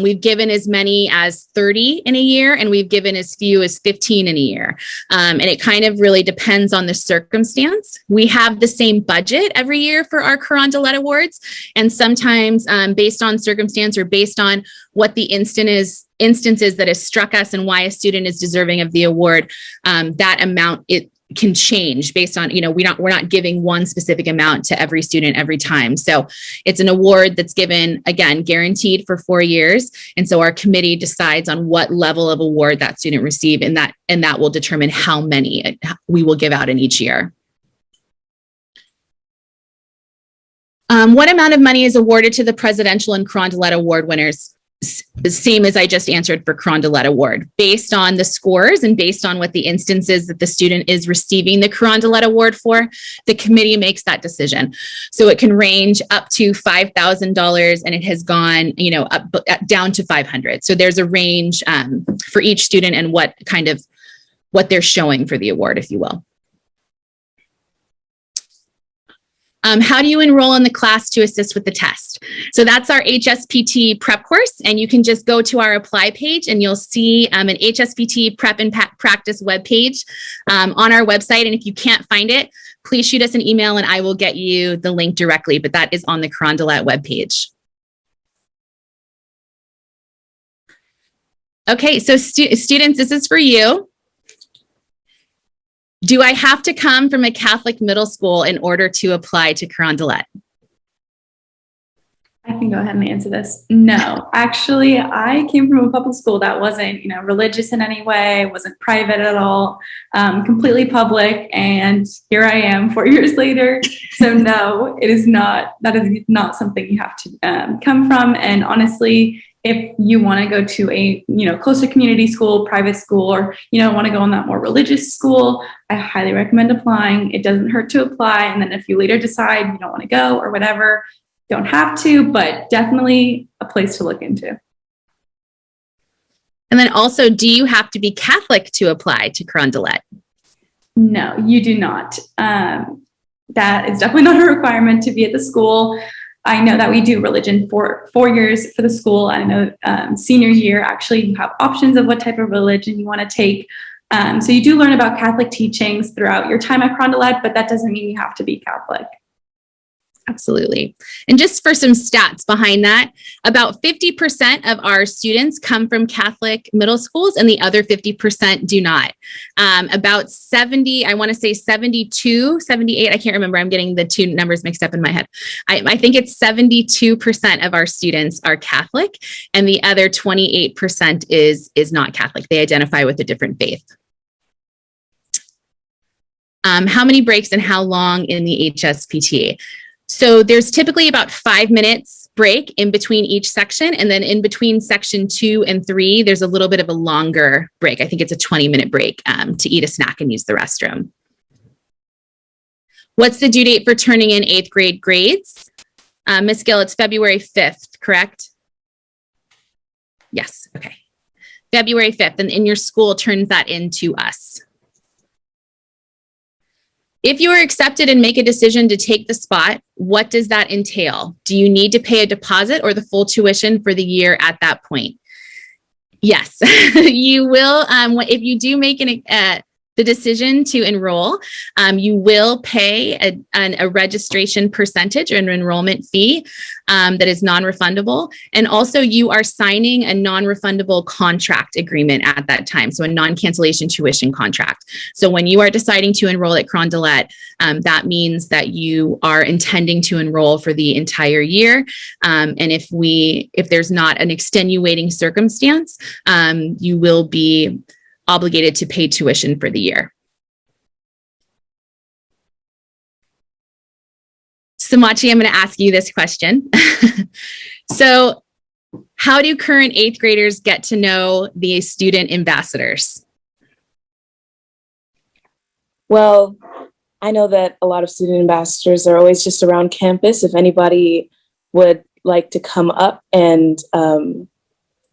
We've given as many as 30 in a year, and we've given as few as 15 in a year. And it kind of really depends on the circumstance. We have the same budget every year for our Carondelet awards. And sometimes based on circumstance or based on what the instances that has struck us and why a student is deserving of the award, that amount, it can change based on, we're not giving one specific amount to every student every time. So it's an award that's given, again, guaranteed for 4 years. And so our committee decides on what level of award that student receive, and that will determine how many we will give out in each year. What amount of money is awarded to the Presidential and Carondelet Award winners? The same as I just answered for Carondelet Award, based on the scores and based on what the instances that the student is receiving the Carondelet Award for, the committee makes that decision. So it can range up to $5,000, and it has gone, down to $500. So there's a range for each student and what they're showing for the award, if you will. How do you enroll in the class to assist with the test? So that's our HSPT prep course, and you can just go to our apply page and you'll see an HSPT prep and practice webpage on our website. And if you can't find it, please shoot us an email and I will get you the link directly, but that is on the Carondelet webpage. Okay, so students, this is for you. Do I have to come from a Catholic middle school in order to apply to Carondelet? I can go ahead and answer this. No, actually, I came from a public school that wasn't, religious in any way, wasn't private at all, completely public. And here I am 4 years later. So no, it is not, that is not something you have to come from. And honestly, if you want to go to a, closer community school, private school, or, want to go in that more religious school, I highly recommend applying. It doesn't hurt to apply. And then if you later decide you don't want to go or whatever, don't have to, but definitely a place to look into. And then also, do you have to be Catholic to apply to Carondelet? No, you do not. That is definitely not a requirement to be at the school. I know that we do religion for 4 years for the school. I know senior year, actually, you have options of what type of religion you want to take. So you do learn about Catholic teachings throughout your time at Carondelet, but that doesn't mean you have to be Catholic. Absolutely. And just for some stats behind that, about 50% of our students come from Catholic middle schools and the other 50% do not. About 70, I want to say 72, 78, I can't remember. I'm getting the two numbers mixed up in my head. I think it's 72% of our students are Catholic and the other 28% is not Catholic. They identify with a different faith. How many breaks and how long in the HSPT? So there's typically about 5 minutes break in between each section. And then in between section 2 and 3, there's a little bit of a longer break. I think it's a 20-minute break to eat a snack and use the restroom. What's the due date for turning in 8th grade grades? Ms. Gill, it's February 5th, correct? Yes, okay. February 5th, and your school turns that in to us. If you are accepted and make a decision to take the spot, what does that entail? Do you need to pay a deposit or the full tuition for the year at that point? Yes, you will. If you do make the decision to enroll, you will pay a registration percentage or an enrollment fee that is non-refundable. And also you are signing a non-refundable contract agreement at that time. So a non-cancellation tuition contract. So when you are deciding to enroll at Carondelet, that means that you are intending to enroll for the entire year. And if there's not an extenuating circumstance, you will be obligated to pay tuition for the year. Somachi, I'm going to ask you this question. So how do current 8th graders get to know the student ambassadors? Well, I know that a lot of student ambassadors are always just around campus. If anybody would like to come up and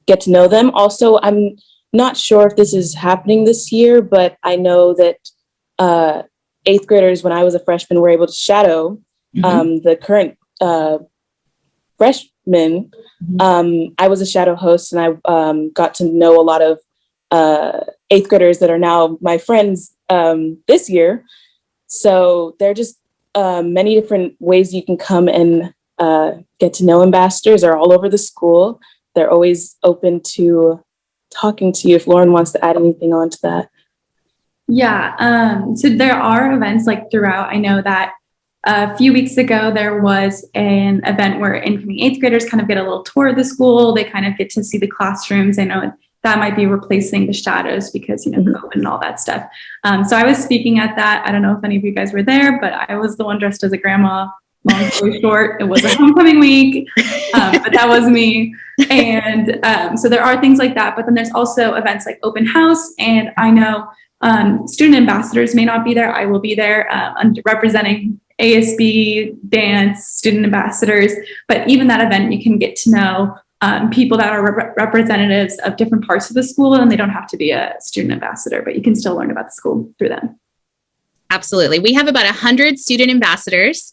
get to know them. Also, I'm not sure if this is happening this year, but I know that 8th graders, when I was a freshman, were able to shadow the current freshmen. I was a shadow host and I got to know a lot of 8th graders that are now my friends this year. So there are just many different ways you can come and get to know ambassadors are all over the school. They're always open to talking to you if Lauren wants to add anything on to that. Yeah, so there are events like throughout. I know that a few weeks ago, there was an event where incoming 8th graders kind of get a little tour of the school. They kind of get to see the classrooms. I know that might be replacing the shadows because, COVID and all that stuff. So I was speaking at that. I don't know if any of you guys were there, but I was the one dressed as a grandma. Long story short, it was a homecoming week, but that was me. And so there are things like that, but then there's also events like open house. And I know student ambassadors may not be there. I will be there representing ASB, dance, student ambassadors. But even that event, you can get to know people that are representatives of different parts of the school, and they don't have to be a student ambassador, but you can still learn about the school through them. Absolutely. We have about 100 student ambassadors,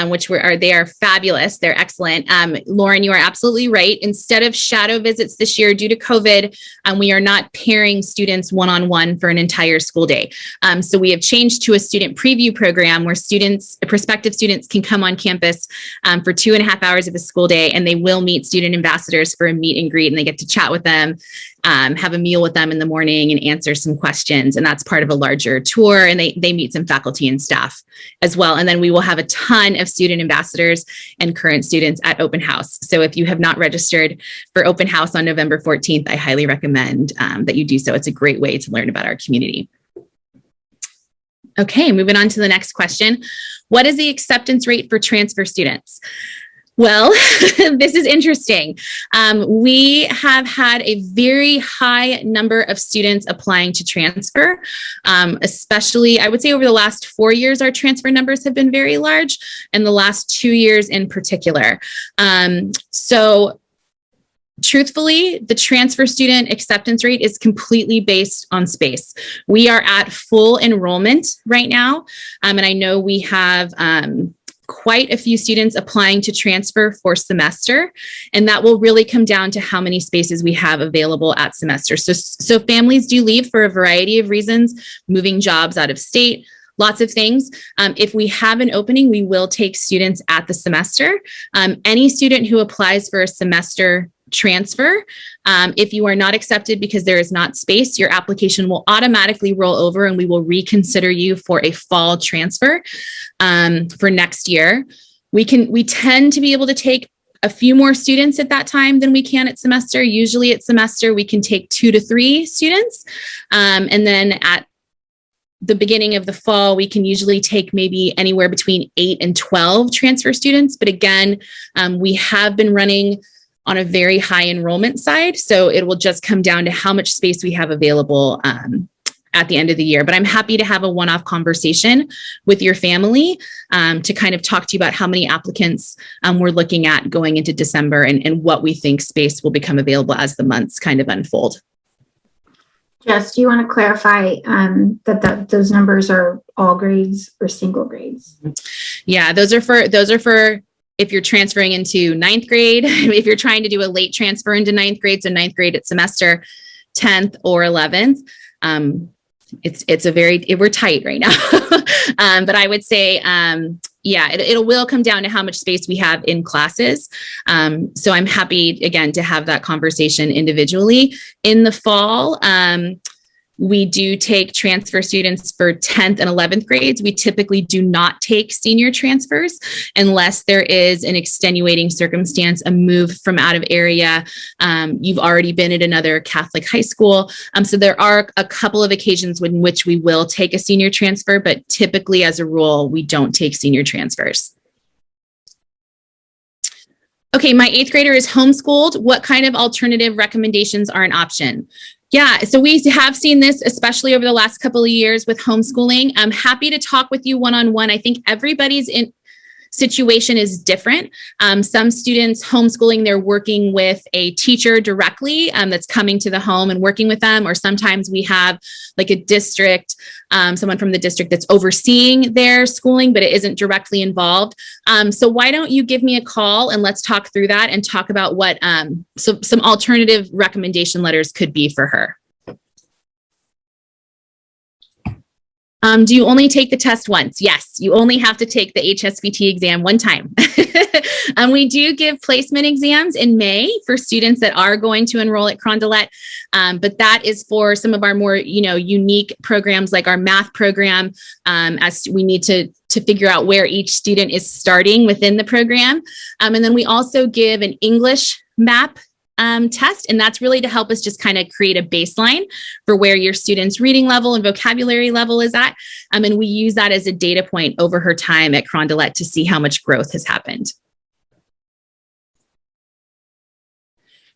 which they are fabulous. They're excellent. Lauren, you are absolutely right. Instead of shadow visits this year due to COVID, we are not pairing students one-on-one for an entire school day. So we have changed to a student preview program where prospective students can come on campus for 2.5 hours of the school day, and they will meet student ambassadors for a meet and greet, and they get to chat with them. have a meal with them in the morning and answer some questions. And that's part of a larger tour. And they meet some faculty and staff as well. And then we will have a ton of student ambassadors and current students at open house. So if you have not registered for open house on November 14th, I highly recommend that you do so. It's a great way to learn about our community. Okay, moving on to the next question. What is the acceptance rate for transfer students? Well, this is interesting. We have had a very high number of students applying to transfer, especially, I would say over the last 4 years, our transfer numbers have been very large, and the last 2 years in particular. So truthfully, the transfer student acceptance rate is completely based on space. We are at full enrollment right now, and I know we have quite a few students applying to transfer for semester, and that will really come down to how many spaces we have available at semester. So families do leave for a variety of reasons, moving jobs out of state, lots of things. If we have an opening, we will take students at the semester. Any student who applies for a semester transfer, if you are not accepted because there is not space, your application will automatically roll over and we will reconsider you for a fall transfer for next year. We tend to be able to take a few more students at that time than we can at semester. Usually at semester, we can take 2 to 3 students. And then at the beginning of the fall, we can usually take maybe anywhere between 8 and 12 transfer students. But again, we have been running on a very high enrollment side. So it will just come down to how much space we have available at the end of the year. But I'm happy to have a one-off conversation with your family to kind of talk to you about how many applicants we're looking at going into December and what we think space will become available as the months kind of unfold. Jess, do you want to clarify that those numbers are all grades or single grades? Yeah, those are for if you're transferring into 9th grade, if you're trying to do a late transfer into 9th grade, so 9th grade at semester 10th or 11th, we're tight right now. But I would say, it will come down to how much space we have in classes. So I'm happy, again, to have that conversation individually. In the fall, we do take transfer students for 10th and 11th grades. We typically do not take senior transfers unless there is an extenuating circumstance, a move from out of area. You've already been at another Catholic high school. So there are a couple of occasions in which we will take a senior transfer, but typically as a rule, we don't take senior transfers. Okay, my 8th grader is homeschooled. What kind of alternative recommendations are an option? Yeah, so we have seen this, especially over the last couple of years with homeschooling. I'm happy to talk with you one-on-one. I think everybody's situation is different. Some students homeschooling, they're working with a teacher directly that's coming to the home and working with them. Or sometimes we have like a district, someone from the district that's overseeing their schooling, but it isn't directly involved. So why don't you give me a call and let's talk through that and talk about what some alternative recommendation letters could be for her. Do you only take the test once? Yes, you only have to take the HSPT exam one time. We do give placement exams in May for students that are going to enroll at Carondelet, but that is for some of our more, unique programs like our math program, as we need to figure out where each student is starting within the program. And then we also give an English map test, and that's really to help us just kind of create a baseline for where your student's reading level and vocabulary level is at. And we use that as a data point over her time at Carondelet to see how much growth has happened.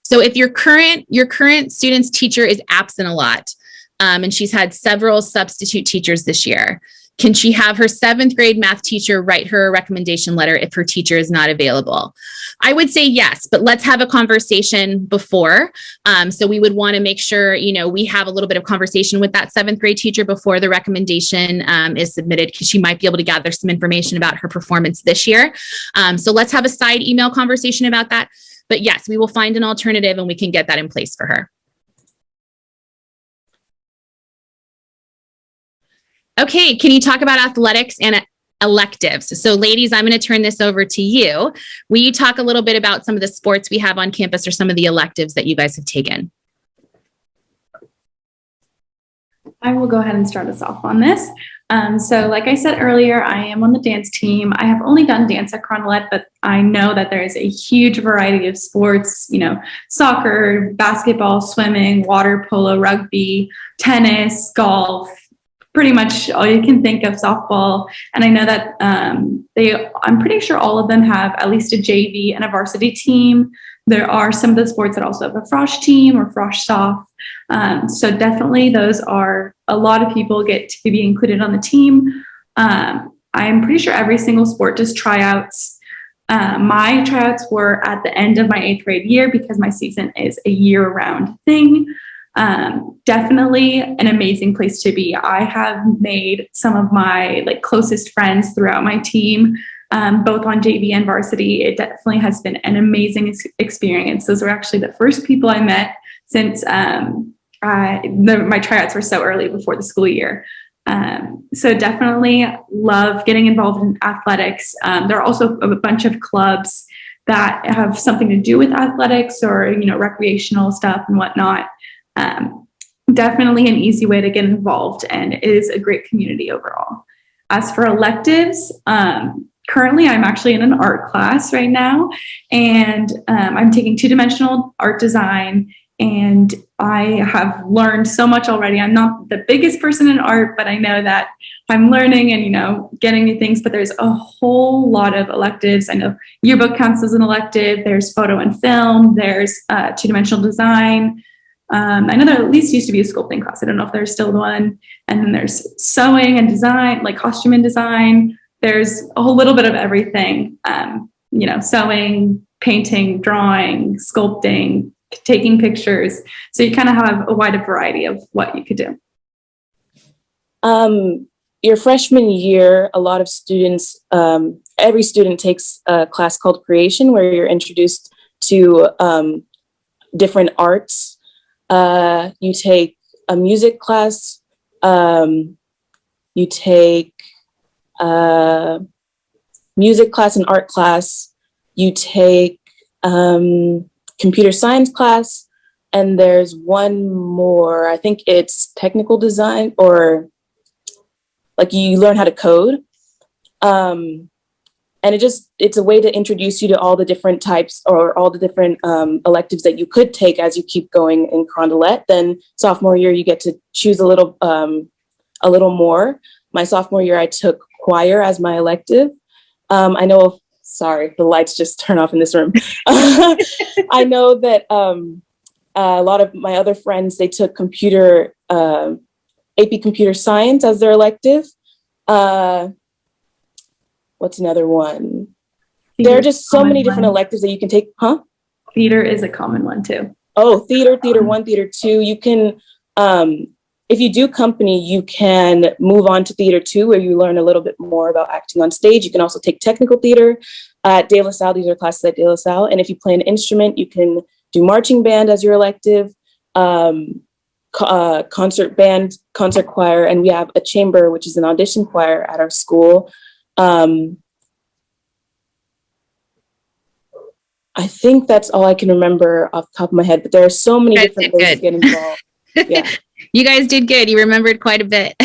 So if your current student's teacher is absent a lot, and she's had several substitute teachers this year, can she have her 7th grade math teacher write her a recommendation letter if her teacher is not available? I would say yes, but let's have a conversation before. So we would want to make sure, we have a little bit of conversation with that 7th grade teacher before the recommendation is submitted, because she might be able to gather some information about her performance this year. So let's have a side email conversation about that. But yes, we will find an alternative and we can get that in place for her. Okay, can you talk about athletics and electives? So ladies, I'm going to turn this over to you. Will you talk a little bit about some of the sports we have on campus or some of the electives that you guys have taken? I will go ahead and start us off on this. So like I said earlier, I am on the dance team. I have only done dance at Crondelet, but I know that there is a huge variety of sports, soccer, basketball, swimming, water polo, rugby, tennis, golf, pretty much all you can think of, softball. And I know that I'm pretty sure all of them have at least a JV and a varsity team. There are some of the sports that also have a frosh team or frosh soft. So definitely those are a lot of people get to be included on the team. I'm pretty sure every single sport does tryouts. My tryouts were at the end of my 8th grade year because my season is a year-round thing. Definitely an amazing place to be. I have made some of my closest friends throughout my team, both on JV and varsity. It definitely has been an amazing experience. Those were actually the first people I met since my tryouts were so early before the school year. So definitely love getting involved in athletics. There are also a bunch of clubs that have something to do with athletics or, recreational stuff and whatnot. Definitely an easy way to get involved, and it is a great community overall. As for electives, currently I'm actually in an art class right now, and I'm taking 2-dimensional art design, and I have learned so much already. I'm not the biggest person in art, but I know that I'm learning and, getting new things, but there's a whole lot of electives. I know yearbook counts as an elective. There's photo and film. There's 2-dimensional design. I know there at least used to be a sculpting class. I don't know if there's still one. And then there's sewing and design, costume and design. There's a whole little bit of everything, sewing, painting, drawing, sculpting, taking pictures. So you kind of have a wide variety of what you could do. Your freshman year, a lot of students, every student takes a class called Creation, where you're introduced to different arts. You take a music class, you take music class and art class, you take computer science class, and there's one more, I think it's technical design, or you learn how to code. And it's a way to introduce you to all the different types or all the different electives that you could take as you keep going in Crondelet. Then sophomore year, you get to choose a little more. My sophomore year, I took choir as my elective. Sorry, the lights just turn off in this room. I know that a lot of my other friends, they took AP Computer Science as their elective. What's another one? There are just so many different electives that you can take. Huh? Theater is a common one too. Oh, theater 1, theater 2. You can, if you do company, you can move on to theater 2, where you learn a little bit more about acting on stage. You can also take technical theater at De La Salle. These are classes at De La Salle. And if you play an instrument, you can do marching band as your elective, concert band, concert choir, and we have a chamber, which is an audition choir at our school. I think that's all I can remember off the top of my head, but there are so many different ways to get involved. Yeah. You guys did good. You remembered quite a bit.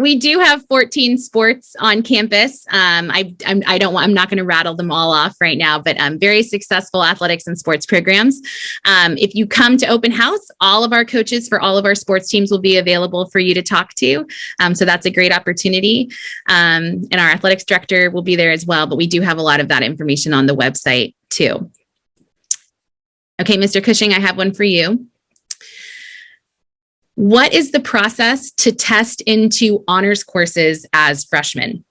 We do have 14 sports on campus. I'm not going to rattle them all off right now, but very successful athletics and sports programs. If you come to open house, all of our coaches for all of our sports teams will be available for you to talk to. So that's a great opportunity. And our athletics director will be there as well, but we do have a lot of that information on the website too. Okay, Mr. Cushing, I have one for you. What is the process to test into honors courses as freshmen?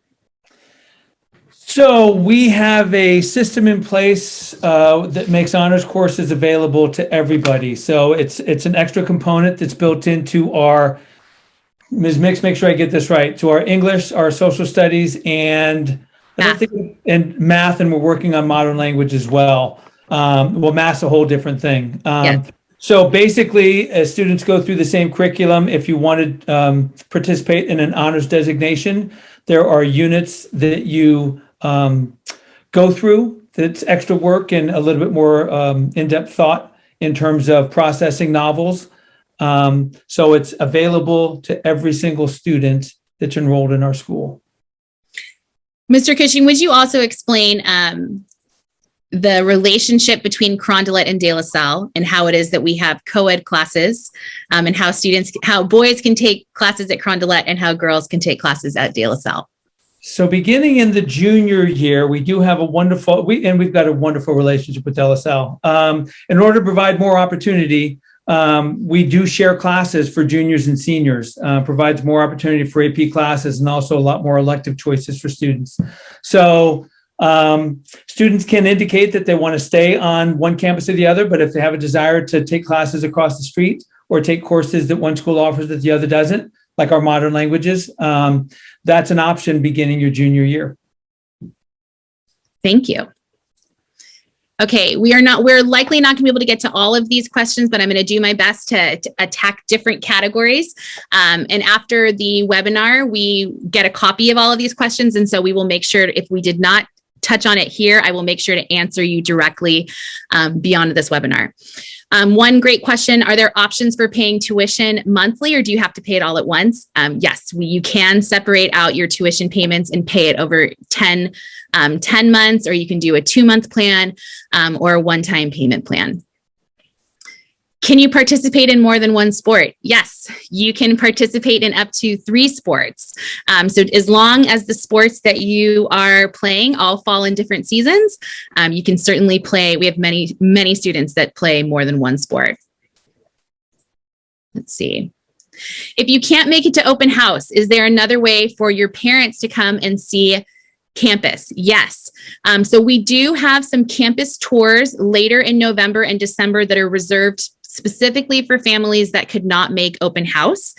So we have a system in place that makes honors courses available to everybody. So it's an extra component that's built into our, Ms. Mix, make sure I get this right, to our English, our social studies, and math, and we're working on modern language as well. Math's a whole different thing. Yes. So basically, as students go through the same curriculum, if you want to participate in an honors designation, there are units that you go through that's extra work and a little bit more in-depth thought in terms of processing novels. So it's available to every single student that's enrolled in our school. Mr. Cushing, would you also explain the relationship between Carondelet and De La Salle and how it is that we have co-ed classes, and how boys can take classes at Carondelet and how girls can take classes at De La Salle? So beginning in the junior year, we do have we've got a wonderful relationship with De La Salle. In order to provide more opportunity, we do share classes for juniors and seniors, provides more opportunity for AP classes and also a lot more elective choices for students. So students can indicate that they want to stay on one campus or the other, but if they have a desire to take classes across the street or take courses that one school offers that the other doesn't, like our modern languages, that's an option beginning your junior year. Thank you. Okay, we're likely not gonna be able to get to all of these questions, but I'm gonna do my best to attack different categories. And after the webinar, we get a copy of all of these questions. And so we will make sure, if we did not touch on it here, I will make sure to answer you directly beyond this webinar. One great question, are there options for paying tuition monthly, or do you have to pay it all at once? Yes, you can separate out your tuition payments and pay it over 10 months, or you can do a 2-month plan or a one-time payment plan. Can you participate in more than one sport? Yes, you can participate in up to 3 sports. So as long as the sports that you are playing all fall in different seasons, you can certainly play. We have many students that play more than one sport. Let's see. If you can't make it to open house, is there another way for your parents to come and see campus? Yes. So we do have some campus tours later in November and December that are reserved specifically for families that could not make open house.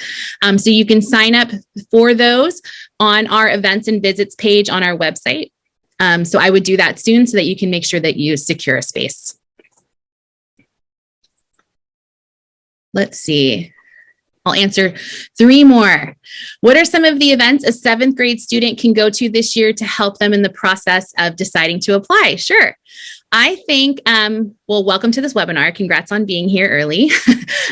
So you can sign up for those on our events and visits page on our website. So I would do that soon so that you can make sure that you secure a space. Let's see. I'll answer 3 more. What are some of the events a 7th grade student can go to this year to help them in the process of deciding to apply? Sure. I think, well, welcome to this webinar. Congrats on being here early.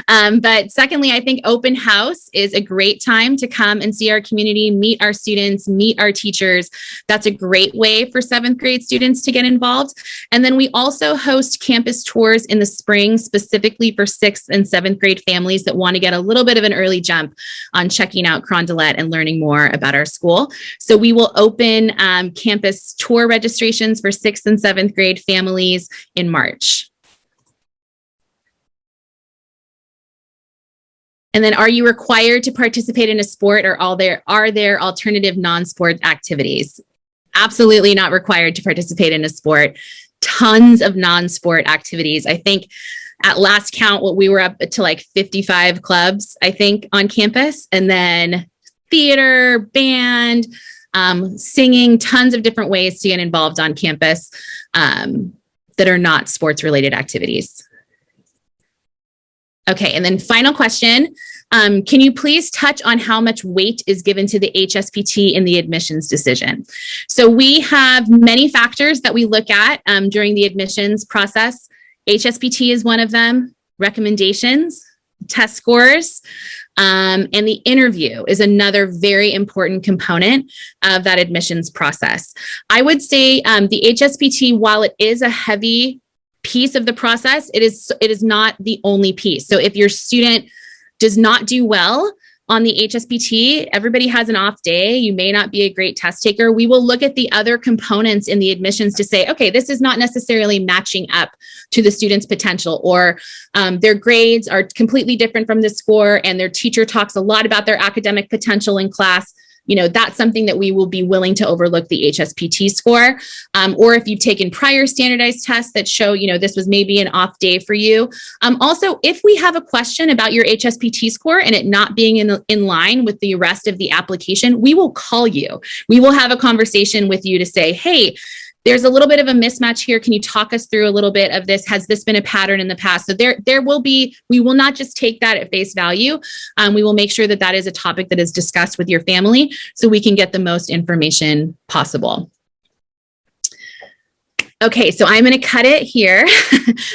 But secondly, I think open house is a great time to come and see our community, meet our students, meet our teachers. That's a great way for 7th grade students to get involved. And then we also host campus tours in the spring, specifically for 6th and 7th grade families that want to get a little bit of an early jump on checking out Carondelet and learning more about our school. So we will open campus tour registrations for 6th and 7th grade families in March. And then, are you required to participate in a sport, or are there alternative non-sport activities? Absolutely not required to participate in a sport. Tons of non-sport activities. I think at last count, we were up to like 55 clubs, I think, on campus, and then theater, band, singing, tons of different ways to get involved on campus that are not sports related activities. Okay, and then final question. Can you please touch on how much weight is given to the HSPT in the admissions decision? So we have many factors that we look at during the admissions process. HSPT is one of them, recommendations, test scores, and the interview is another very important component of that admissions process. I would say the HSPT, while it is a heavy piece of the process, it is not the only piece. So if your student does not do well on the HSPT, everybody has an off day, you may not be a great test taker. We will look at the other components in the admissions to say, okay, this is not necessarily matching up to the student's potential, or their grades are completely different from the score and their teacher talks a lot about their academic potential in class. You know, that's something that we will be willing to overlook the HSPT score. Or if you've taken prior standardized tests that show, you know, this was maybe an off day for you. Also, if we have a question about your HSPT score and it not being in line with the rest of the application, we will call you. We will have a conversation with you to say, hey, there's a little bit of a mismatch here. Can you talk us through a little bit of this? Has this been a pattern in the past? So we will not just take that at face value. We will make sure that that is a topic that is discussed with your family so we can get the most information possible. Okay, so I'm going to cut it here,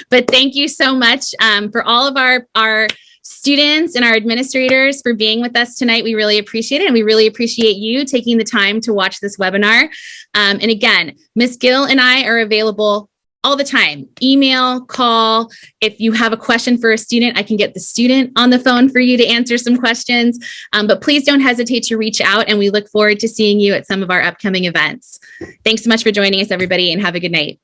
but thank you so much for all of our students and our administrators for being with us tonight. We really appreciate it. And we really appreciate you taking the time to watch this webinar. And again, Ms. Gill and I are available all the time. Email, call. If you have a question for a student, I can get the student on the phone for you to answer some questions. But please don't hesitate to reach out, and we look forward to seeing you at some of our upcoming events. Thanks so much for joining us, everybody, and have a good night.